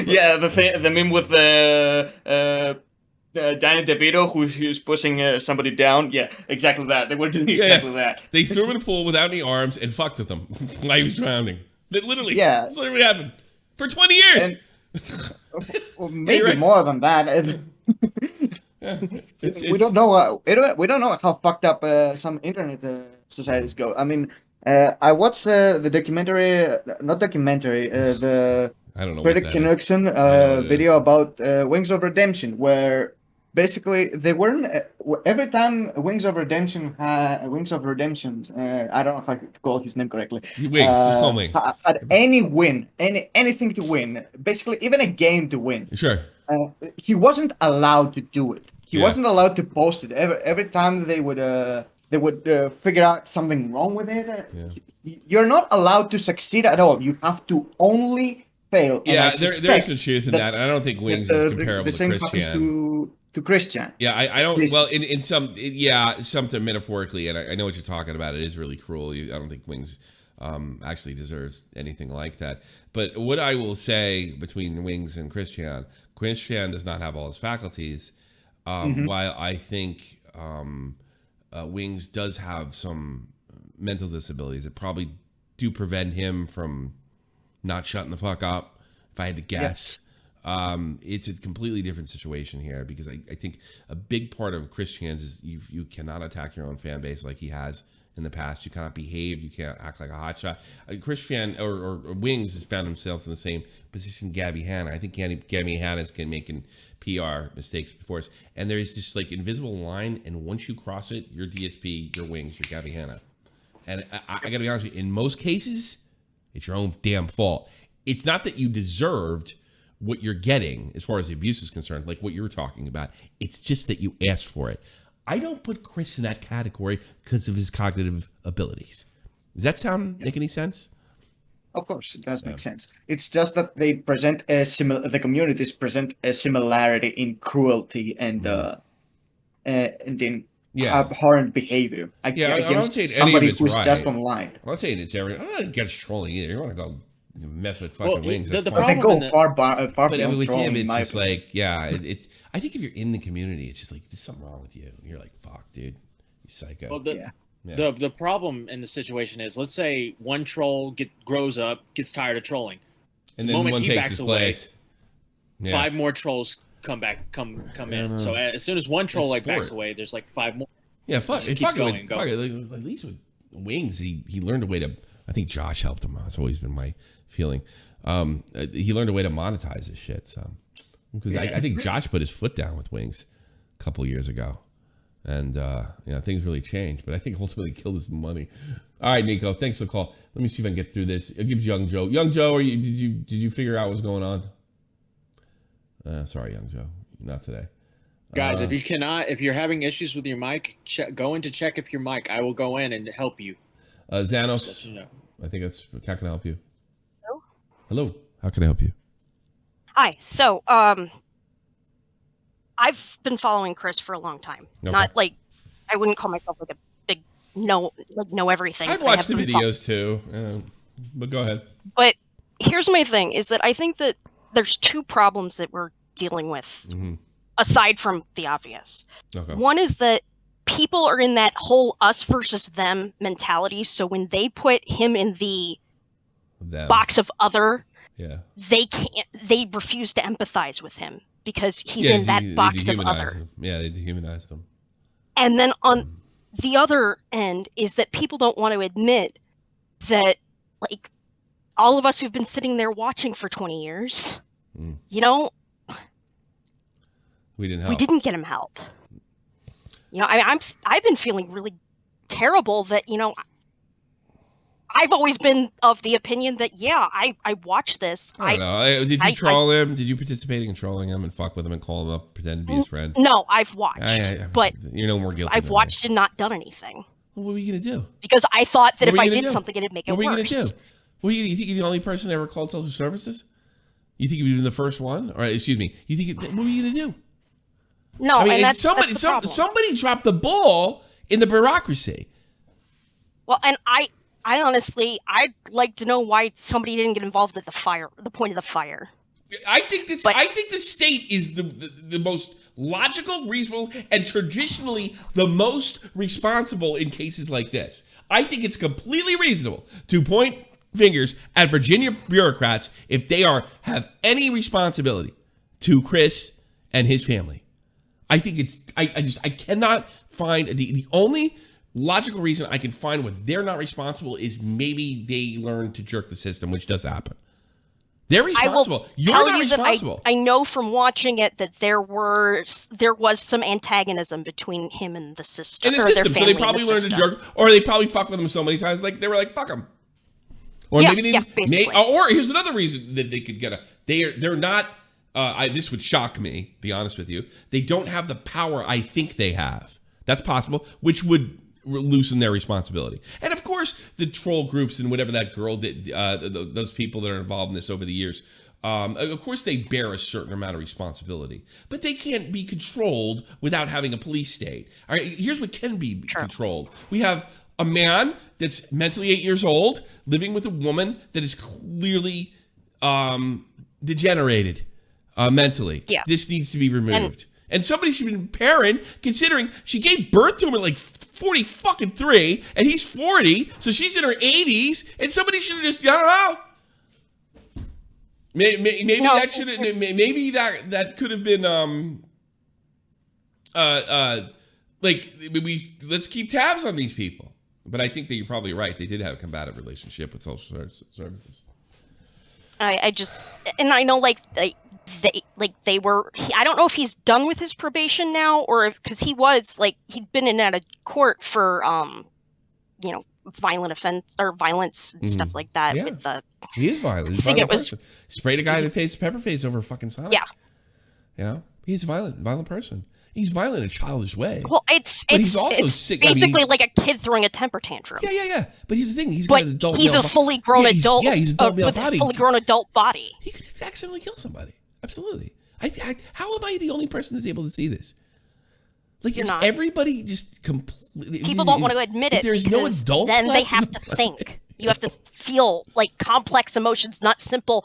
Yeah, the meme with Danny DeVito who's pushing somebody down. Yeah, exactly that. They were doing exactly that. They threw him in a pool without any arms and fucked with him while he was drowning. That literally, that's literally happened for 20 years. Well, maybe more than that. We don't know. We don't know how fucked up some internet societies go. I mean, I watched the documentary, not documentary, the Frederick Knudsen video about Wings of Redemption, where basically they weren't every time Wings of Redemption, I don't know if I could call his name correctly. Wings, just call Wings. Had any win, anything to win, basically even a game to win. Sure. He wasn't allowed to do it. He wasn't allowed to post it. Every time they would figure out something wrong with it. You're not allowed to succeed at all. You have to only fail. Yeah, there is some truth in that. And I don't think Wings is comparable to Christian. To Christian. Yeah, I don't. Well, in some, something metaphorically, and I know what you're talking about. It is really cruel. I don't think Wings actually deserves anything like that. But what I will say between Wings and Christian does not have all his faculties. While I think Wings does have some mental disabilities that probably do prevent him from not shutting the fuck up. If I had to guess. It's a completely different situation here because I think a big part of Chris Chan's is you cannot attack your own fan base like he has in the past. You cannot behave. You can't act like a hotshot. Chris Chan or Wings has found himself in the same position Gabby Hanna. I think Gabby Hanna's making PR mistakes before us. And there is this like invisible line, and once you cross it, you're DSP, you're Wings, you're Gabby Hanna. And I got to be honest with you, in most cases, it's your own damn fault. It's not that you deserved what you're getting as far as the abuse is concerned, like what you were talking about. It's just that you asked for it. I don't put Chris in that category because of his cognitive abilities. Does that make any sense? Of course, it does make sense. It's just that they present the communities present a similarity in cruelty and in abhorrent behavior against somebody who's just online. I'm not saying it's everything. I'm not against trolling either. You want to go mess with fucking Wings. They go far beyond but with him, trolling, it's just like, it's. I think if you're in the community, it's just like there's something wrong with you. And you're like, fuck, dude, you psycho. Well, the problem in the situation is, let's say one troll grows up, gets tired of trolling, and then one takes his place. 5 more trolls come in. So as soon as one troll backs away, there's like 5 more. Yeah, fuck. It keeps going. At least with Wings, he learned a way to. I think Josh helped him. That's always been my feeling. He learned a way to monetize this shit. So, because I think Josh put his foot down with Wings a couple of years ago, and things really changed. But I think ultimately killed his money. All right, Nico, thanks for the call. Let me see if I can get through this. I'll give Young Joe. Young Joe, did you figure out what's going on? Sorry, Young Joe, not today. Guys, if you're having issues with your mic, go in to check if your mic. I will go in and help you. Xanos, I think that's. How can I help you? Hello. How can I help you? Hi. So, I've been following Chris for a long time. Okay. Not like I wouldn't call myself like a big know everything. I've watched the videos too, but go ahead. But here's my thing: is that I think that there's 2 problems that we're dealing with, aside from the obvious. Okay. One is that people are in that whole us versus them mentality. So when they put him in the box of other, they refuse to empathize with him because he's in that box of other. Him. Yeah, they dehumanize them. And then on the other end is that people don't want to admit that, like, all of us who've been sitting there watching for 20 years, we didn't get him help. I've been feeling really terrible that, I've always been of the opinion that, I watched this. I don't know. Did you troll him? Did you participate in trolling him and fuck with him and call him up, pretend to be his friend? No, I've watched, but you're no more guilty. I've watched and not done anything. Well, what were you going to do? Because I thought that if I did something, it'd make it worse. What were you going to do? You think you're the only person ever called social services? You think you've been the first one? Or, excuse me, what were you going to do? No, and that's somebody dropped the ball in the bureaucracy. Well, and I honestly, I'd like to know why somebody didn't get involved at the point of the fire. I think the state is the most logical, reasonable, and traditionally the most responsible in cases like this. I think it's completely reasonable to point fingers at Virginia bureaucrats if they have any responsibility to Chris and his family. I think it's I cannot find the only logical reason I can find what they're not responsible is maybe they learned to jerk the system, which does happen. They're responsible. You're not responsible. I know from watching it that there was some antagonism between him and the sister. In the system, so they probably learned to jerk, or they probably fucked with him so many times, like they were like, "Fuck him." Or or here's another reason that they could get they're not. This would shock me, be honest with you. They don't have the power I think they have. That's possible, which would loosen their responsibility. And of course, the troll groups and whatever that girl did, those people that are involved in this over the years, of course they bear a certain amount of responsibility. But they can't be controlled without having a police state. All right, here's what can be controlled. We have a man that's mentally 8 years old, living with a woman that is clearly degenerated mentally. Yeah. This needs to be removed. And somebody should be parent, considering she gave birth to him at like 43, and he's 40, so she's in her 80s, and somebody should have just, I don't know. Maybe that should maybe that could have been like let's keep tabs on these people. But I think that you're probably right. They did have a combative relationship with social services. I just, and I know like they were. I don't know if he's done with his probation now, or if because he was like he'd been in out of court for violent offense or violence and stuff like that. Yeah. With the he is violent. He's a violent person. Sprayed a guy in the face, pepper face over a fucking Sonic. Yeah. You know, he's a violent person. He's violent in a childish way. Well, he's also sick. Basically, like a kid throwing a temper tantrum. Yeah. But here's the thing: he's got an adult. He's a fully grown adult. He's an adult male body. A fully grown adult body. He could accidentally kill somebody. Absolutely. How am I the only person that's able to see this? Like, is everybody just completely? People don't want to admit it. There's no adults. Then they have to think. You have to feel like complex emotions, not simple.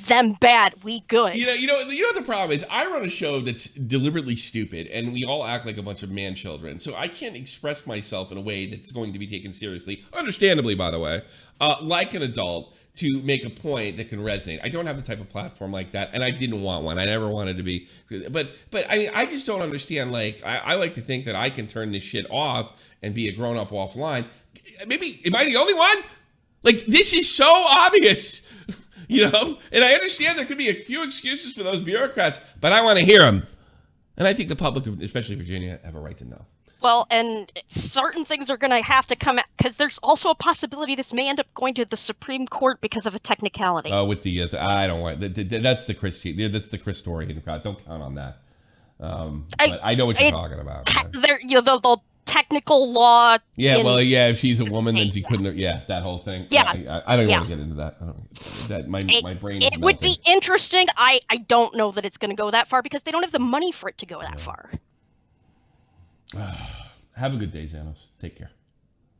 Them bad, we good. You know what the problem is? I run a show that's deliberately stupid, and we all act like a bunch of man children. So I can't express myself in a way that's going to be taken seriously, understandably, by the way, like an adult, to make a point that can resonate. I don't have the type of platform like that, and I didn't want one. I never wanted to be. But I mean, I just don't understand. Like, I like to think that I can turn this shit off and be a grown up offline. Maybe am I the only one? Like, this is so obvious. You know, and I understand there could be a few excuses for those bureaucrats, but I want to hear them. And I think the public, especially Virginia, have a right to know. Well, and certain things are going to have to come out, because there's also a possibility this may end up going to the Supreme Court because of a technicality. With the I don't want that's the Chris Torian crowd. Don't count on that. But I know what you're talking about. The technical law. Yeah, if she's a woman, then she couldn't. Yeah, that whole thing. Yeah, I don't even want to get into that. My brain is melting. It would be interesting. I don't know that it's going to go that far because they don't have the money for it to go that far. Have a good day, Xanos. Take care.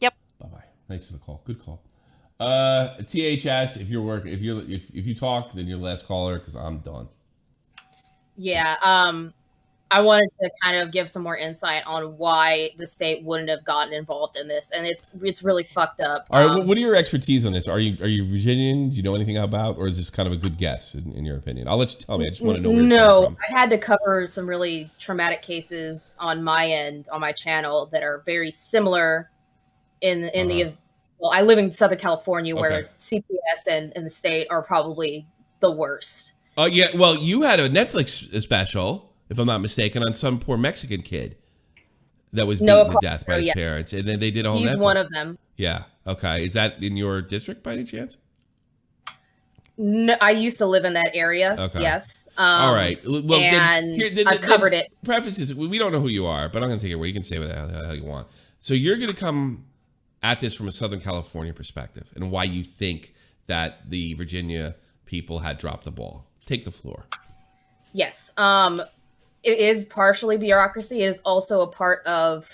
Yep. Bye bye. Thanks for the call. Good call. THS, if you talk, then you're the last caller because I'm done. Yeah. I wanted to kind of give some more insight on why the state wouldn't have gotten involved in this, and it's really fucked up. All right, what are your expertise on this? Are you Virginian? Do you know anything about, or is this kind of a good guess in your opinion? I'll let you tell me. I just want to know. Where you're coming from. I had to cover some really traumatic cases on my end on my channel that are very similar in the. Well, I live in Southern California, where CPS and the state are probably the worst. Yeah. Well, you had a Netflix special, if I'm not mistaken, on some poor Mexican kid that was beaten to death by his parents. And then they did a whole He's Netflix. one of them. Yeah. Okay. Is that in your district by any chance? No, I used to live in that area. Okay. Yes. All right. Well, and I've covered it. Prefaces, we don't know who you are, but I'm going to take it where you can say what the hell you want. So you're going to come at this from a Southern California perspective and why you think that the Virginia people had dropped the ball. Take the floor. Yes. It is partially bureaucracy. It is also a part of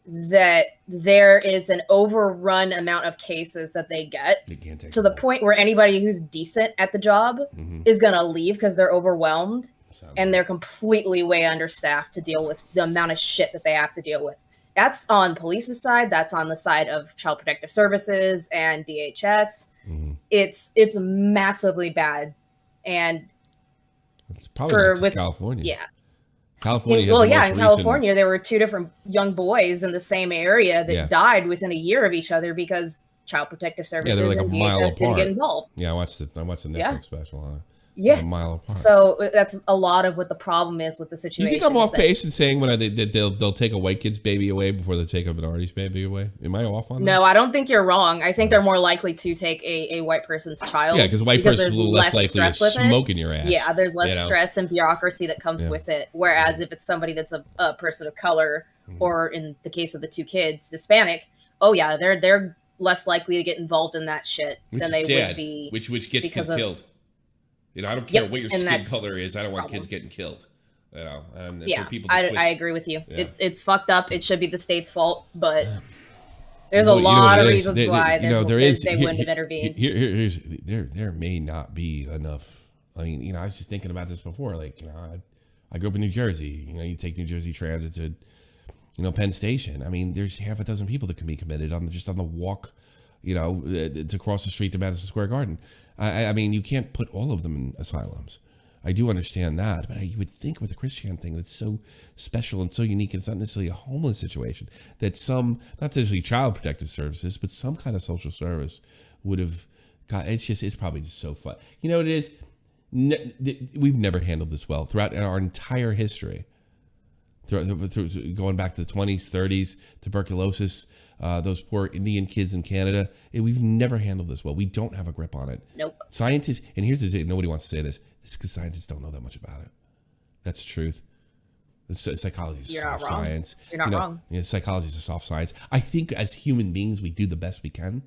that there is an overrun amount of cases that they get to the point where anybody who's decent at the job is going to leave because they're overwhelmed and they're completely way understaffed to deal with the amount of shit that they have to deal with. That's on police's side. That's on the side of Child Protective Services and DHS. It's massively bad. And it's probably California. Yeah. California. In California, there were two different young boys in the same area that died within a year of each other because Child Protective Services and DHS didn't get involved. Yeah, I watched the Netflix special on it. Yeah, a mile apart. So that's a lot of what the problem is with the situation. You think I'm off base in saying when they'll take a white kid's baby away before they take a minority's baby away? Am I off on that? No, I don't think you're wrong. I think they're more likely to take a white person's child. Yeah, because white person's a little less likely to smoke in your ass. Yeah, there's less stress and bureaucracy that comes with it. Whereas if it's somebody that's a person of color, or in the case of the two kids, Hispanic, they're less likely to get involved in that shit than they would be. Which gets kids killed. You know, I don't care what your skin color is. I don't want kids getting killed. You know, and for people I agree with you. Yeah. It's fucked up. It should be the state's fault, but there's a lot of reasons why they wouldn't have intervened. There may not be enough. I mean, you know, I was just thinking about this before. Like, you know, I grew up in New Jersey. You know, you take New Jersey Transit to, Penn Station. I mean, there's half a dozen people that can be committed on the walk to cross the street to Madison Square Garden. I mean, you can't put all of them in asylums. I do understand that, but you would think with the Christian thing that's so special and so unique, it's not necessarily a homeless situation, that some, not necessarily child protective services, but some kind of social service would have got, it's probably just so fun. You know what it is? We've never handled this well throughout our entire history. Through going back to the 20s, 30s, tuberculosis, those poor Indian kids in Canada. We've never handled this well. We don't have a grip on it. Nope. Scientists, and here's the thing, nobody wants to say this. It's because scientists don't know that much about it. That's the truth. Psychology is soft science. You're not wrong. Psychology is a soft science. I think as human beings, we do the best we can,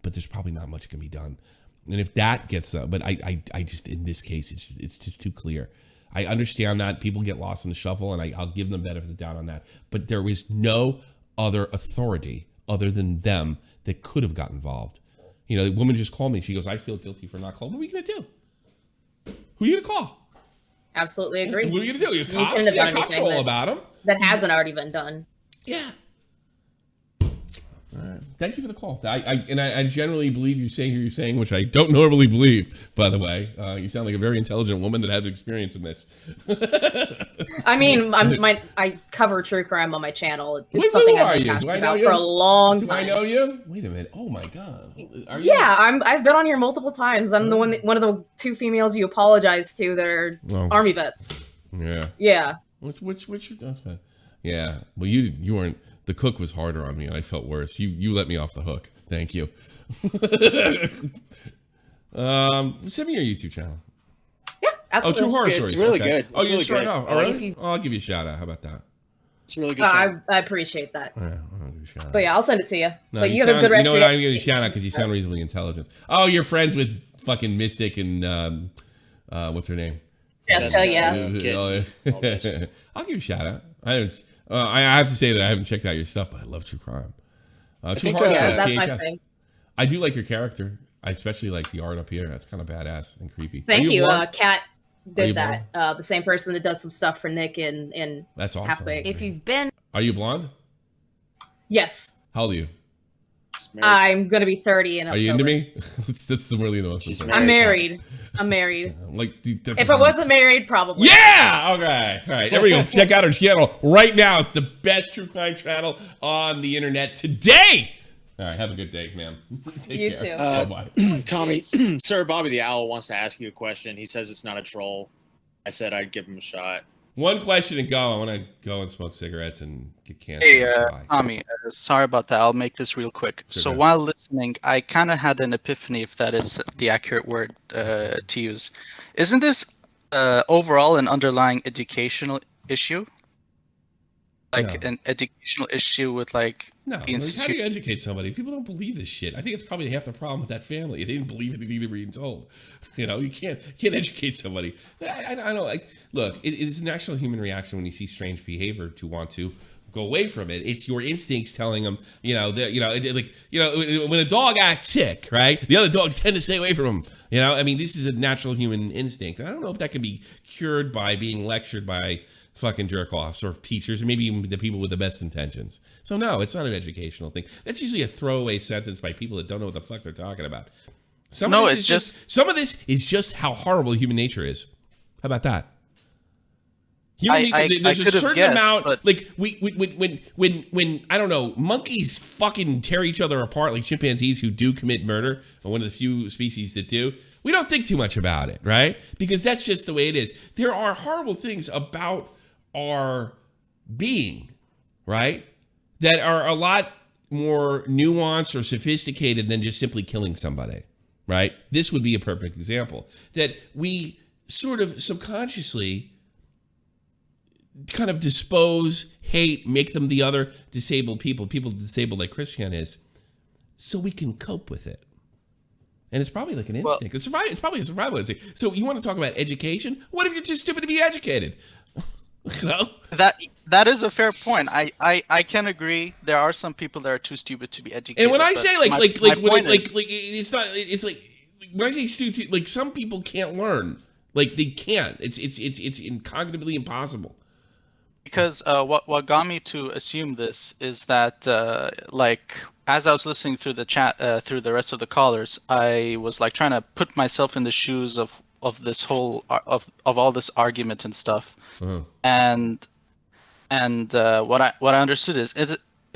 but there's probably not much can be done. And if that gets, but I just, in this case, it's just too clear. I understand that people get lost in the shuffle, and I'll give them benefit of the doubt on that. But there is no other authority other than them that could have got involved. The woman just called me. She goes, I feel guilty for not calling. What are you going to do? Who are you going to call? Absolutely agree. What are you going to do? Your You cops? couldn't have done Cops anything know all about them. that hasn't already been done. Yeah. All right. Thank you for the call. I generally believe you're saying, which I don't normally believe, by the way. You sound like a very intelligent woman that has experience in this. I mean, I cover true crime on my channel. It's something I've been passionate about for a long time. Do I know you? Wait a minute. Oh my God. I've been on here multiple times. I'm one of the 2 females you apologize to that are Army vets. Yeah. Yeah. Which yeah. Well, you weren't. The cook was harder on me, and I felt worse. You let me off the hook. Thank you. Send me your YouTube channel. Yeah, absolutely. Oh, True Horror Stories. It's really okay. good. Oh, you're really starting good. off. All right. I'll give you a shout out. How about that? It's a really good. I appreciate that. All right, I'll give you a shout out. But yeah, I'll send it to you. No, but you have a good rest. You know what? I'm giving you a shout out because you sound reasonably intelligent. Oh, you're friends with fucking Mystic and what's her name? Yes, hell yeah. I'll give you a shout out. I have to say that I haven't checked out your stuff, but I love true crime. True Horror Stories, that's THS. my thing. I do like your character. I especially like the art up here. That's kind of badass and creepy. Thank you. Kat did that. The same person that does some stuff for Nick and that's awesome. Halfway. If you've been, are you blonde? Yes. How old are you? I'm gonna be 30 in October. Are you into me? That's really the most. I'm married. I'm married. Like, if I wasn't married, probably. Yeah. Okay. All right. Everyone, check out our channel right now. It's the best true crime channel on the internet today. All right. Have a good day, man. Take you care. too. Bye. Tommy, Sir Bobby the Owl wants to ask you a question. He says it's not a troll. I said I'd give him a shot. One question and go. I want to go and smoke cigarettes and get cancer. Hey, Tommy, sorry about that. I'll make this real quick. So while listening, I kind of had an epiphany, if that is the accurate word to use. Isn't this overall an underlying educational issue? Like an educational issue with like no. The institution? How do you educate somebody? People don't believe this shit. I think it's probably half the problem with that family. They didn't believe anything they were being told. You can't educate somebody. I don't know. Look, it's a natural human reaction when you see strange behavior to want to go away from it. It's your instincts telling them, when a dog acts sick, right? The other dogs tend to stay away from him. This is a natural human instinct. And I don't know if that can be cured by being lectured by fucking jerk-offs or teachers, and maybe even the people with the best intentions. So no, it's not an educational thing. That's usually a throwaway sentence by people that don't know what the fuck they're talking about. Some of this is just how horrible human nature is. How about that? There's a certain amount, like when I don't know, monkeys fucking tear each other apart like chimpanzees who do commit murder, or one of the few species that do. We don't think too much about it, right? Because that's just the way it is. There are horrible things about our being, right, that are a lot more nuanced or sophisticated than just simply killing somebody, right? This would be a perfect example. That we sort of subconsciously kind of dispose, hate, make them the other disabled people disabled like Christian is, so we can cope with it. And it's probably like an instinct. It's probably a survival instinct. So you want to talk about education? What if you're too stupid to be educated? That is a fair point. I can agree. There are some people that are too stupid to be educated. And when I say it's not. It's like when I say stupid, like some people can't learn. Like they can't. It's cognitively impossible. Because what got me to assume this is that like as I was listening through the chat through the rest of the callers, I was like trying to put myself in the shoes of this whole of all this argument and stuff. And what I understood is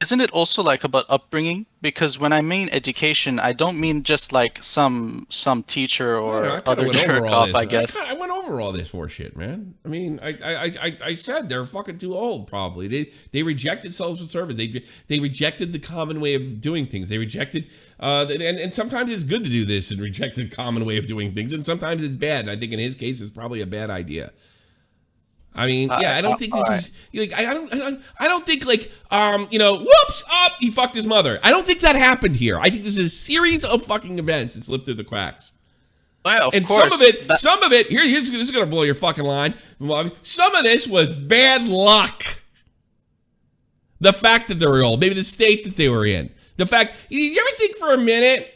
isn't it also like about upbringing? Because when I mean education, I don't mean just like some teacher or other jerk off, I guess. I went over all this horseshit, man. I mean, I said they're fucking too old. Probably they rejected social service. They rejected the common way of doing things. They rejected and sometimes it's good to do this and reject the common way of doing things, and sometimes it's bad. I think in his case, it's probably a bad idea. I mean, yeah, I don't think this is like I don't think like whoops up he fucked his mother. I don't think that happened here. I think this is a series of fucking events that slipped through the cracks. Well, of and course, some of it this is gonna blow your fucking line. Some of this was bad luck. The fact that they were old, maybe the state that they were in. The fact you ever think for a minute.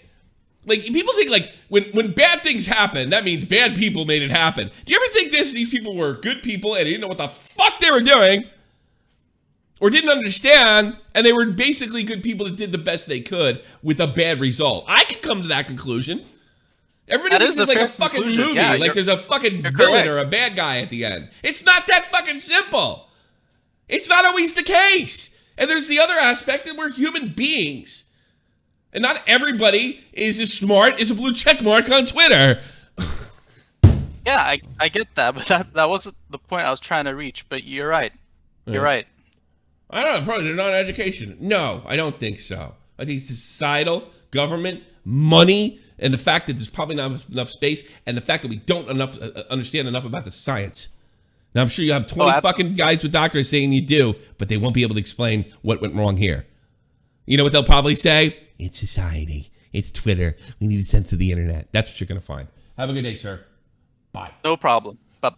Like, people think, like, when bad things happen, that means bad people made it happen. Do you ever think these people were good people and they didn't know what the fuck they were doing? Or didn't understand, and they were basically good people that did the best they could with a bad result? I can come to that conclusion. Everybody thinks it's like a fucking movie. Yeah, like there's a fucking villain or a bad guy at the end. It's not that fucking simple. It's not always the case. And there's the other aspect that we're human beings. And not everybody is as smart as a blue check mark on Twitter. Yeah, I get that, but that wasn't the point I was trying to reach. But you're right. You're right. I don't know. Probably they're not education. No, I don't think so. I think it's societal, government, money, and the fact that there's probably not enough space, and the fact that we don't understand enough about the science. Now, I'm sure you have 20 fucking guys with doctors saying you do, but they won't be able to explain what went wrong here. You know what they'll probably say? It's society. It's Twitter. We need a sense of the internet. That's what you're going to find. Have a good day, sir. Bye. No problem. Bye.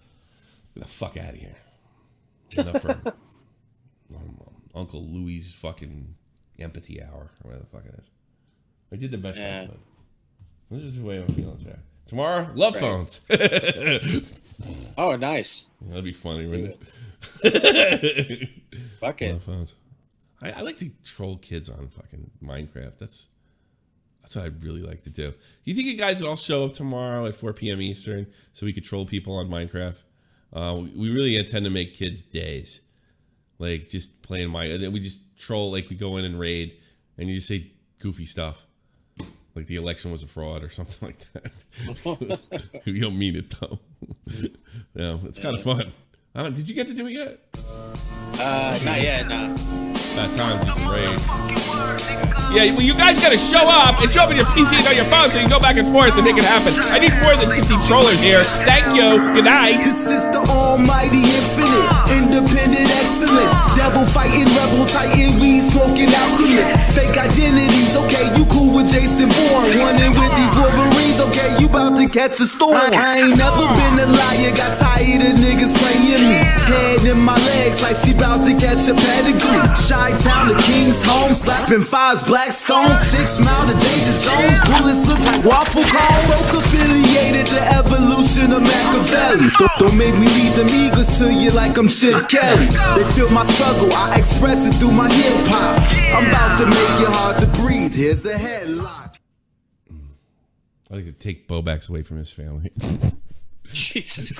Get the fuck out of here. Enough for Uncle Louie's fucking empathy hour, or whatever the fuck it is. I did the best I could. This is the way I'm feeling today. Tomorrow, love phones. Oh, nice. That'd be funny, wouldn't it? Fuck it. Love phones. I like to troll kids on fucking Minecraft. That's what I'd really like to do. Do you think you guys would all show up tomorrow at 4 p.m. Eastern so we could troll people on Minecraft? We really intend to make kids' days. Like, just playing we just troll, like, we go in and raid, and you just say goofy stuff. Like the election was a fraud or something like that. You don't mean it, though. Yeah, it's kind of fun. Did you get to do it yet? Not yet, nah. That time, just raid. Yeah, well, you guys gotta show up and show up on your PC and on your phone so you can go back and forth and make it happen. I need more than 50 trollers here. Thank you. Good night. This is the almighty infinite, independent excellence. Devil fighting, rebel titan, weed smoking alchemist. Fake identities, okay, you cool with Jason Bourne. Running with these Wolverines, okay, you about to catch a storm. I ain't never been a liar, got tired of niggas playing me. Head in my legs like she about to catch a pedigree. Chi-town, the king's home, slapping fives, black stones, 6 mile to danger zones. Bullets look like waffle cones. Folk affiliated, the evolution of Machiavelli. Don't make me lead them eagles to you like I'm Chip Kelly. They feel my struggle, I express it through my hip hop. I'm about to make it hard to breathe. Here's a headlock. I like to take Bobax away from his family. Jesus.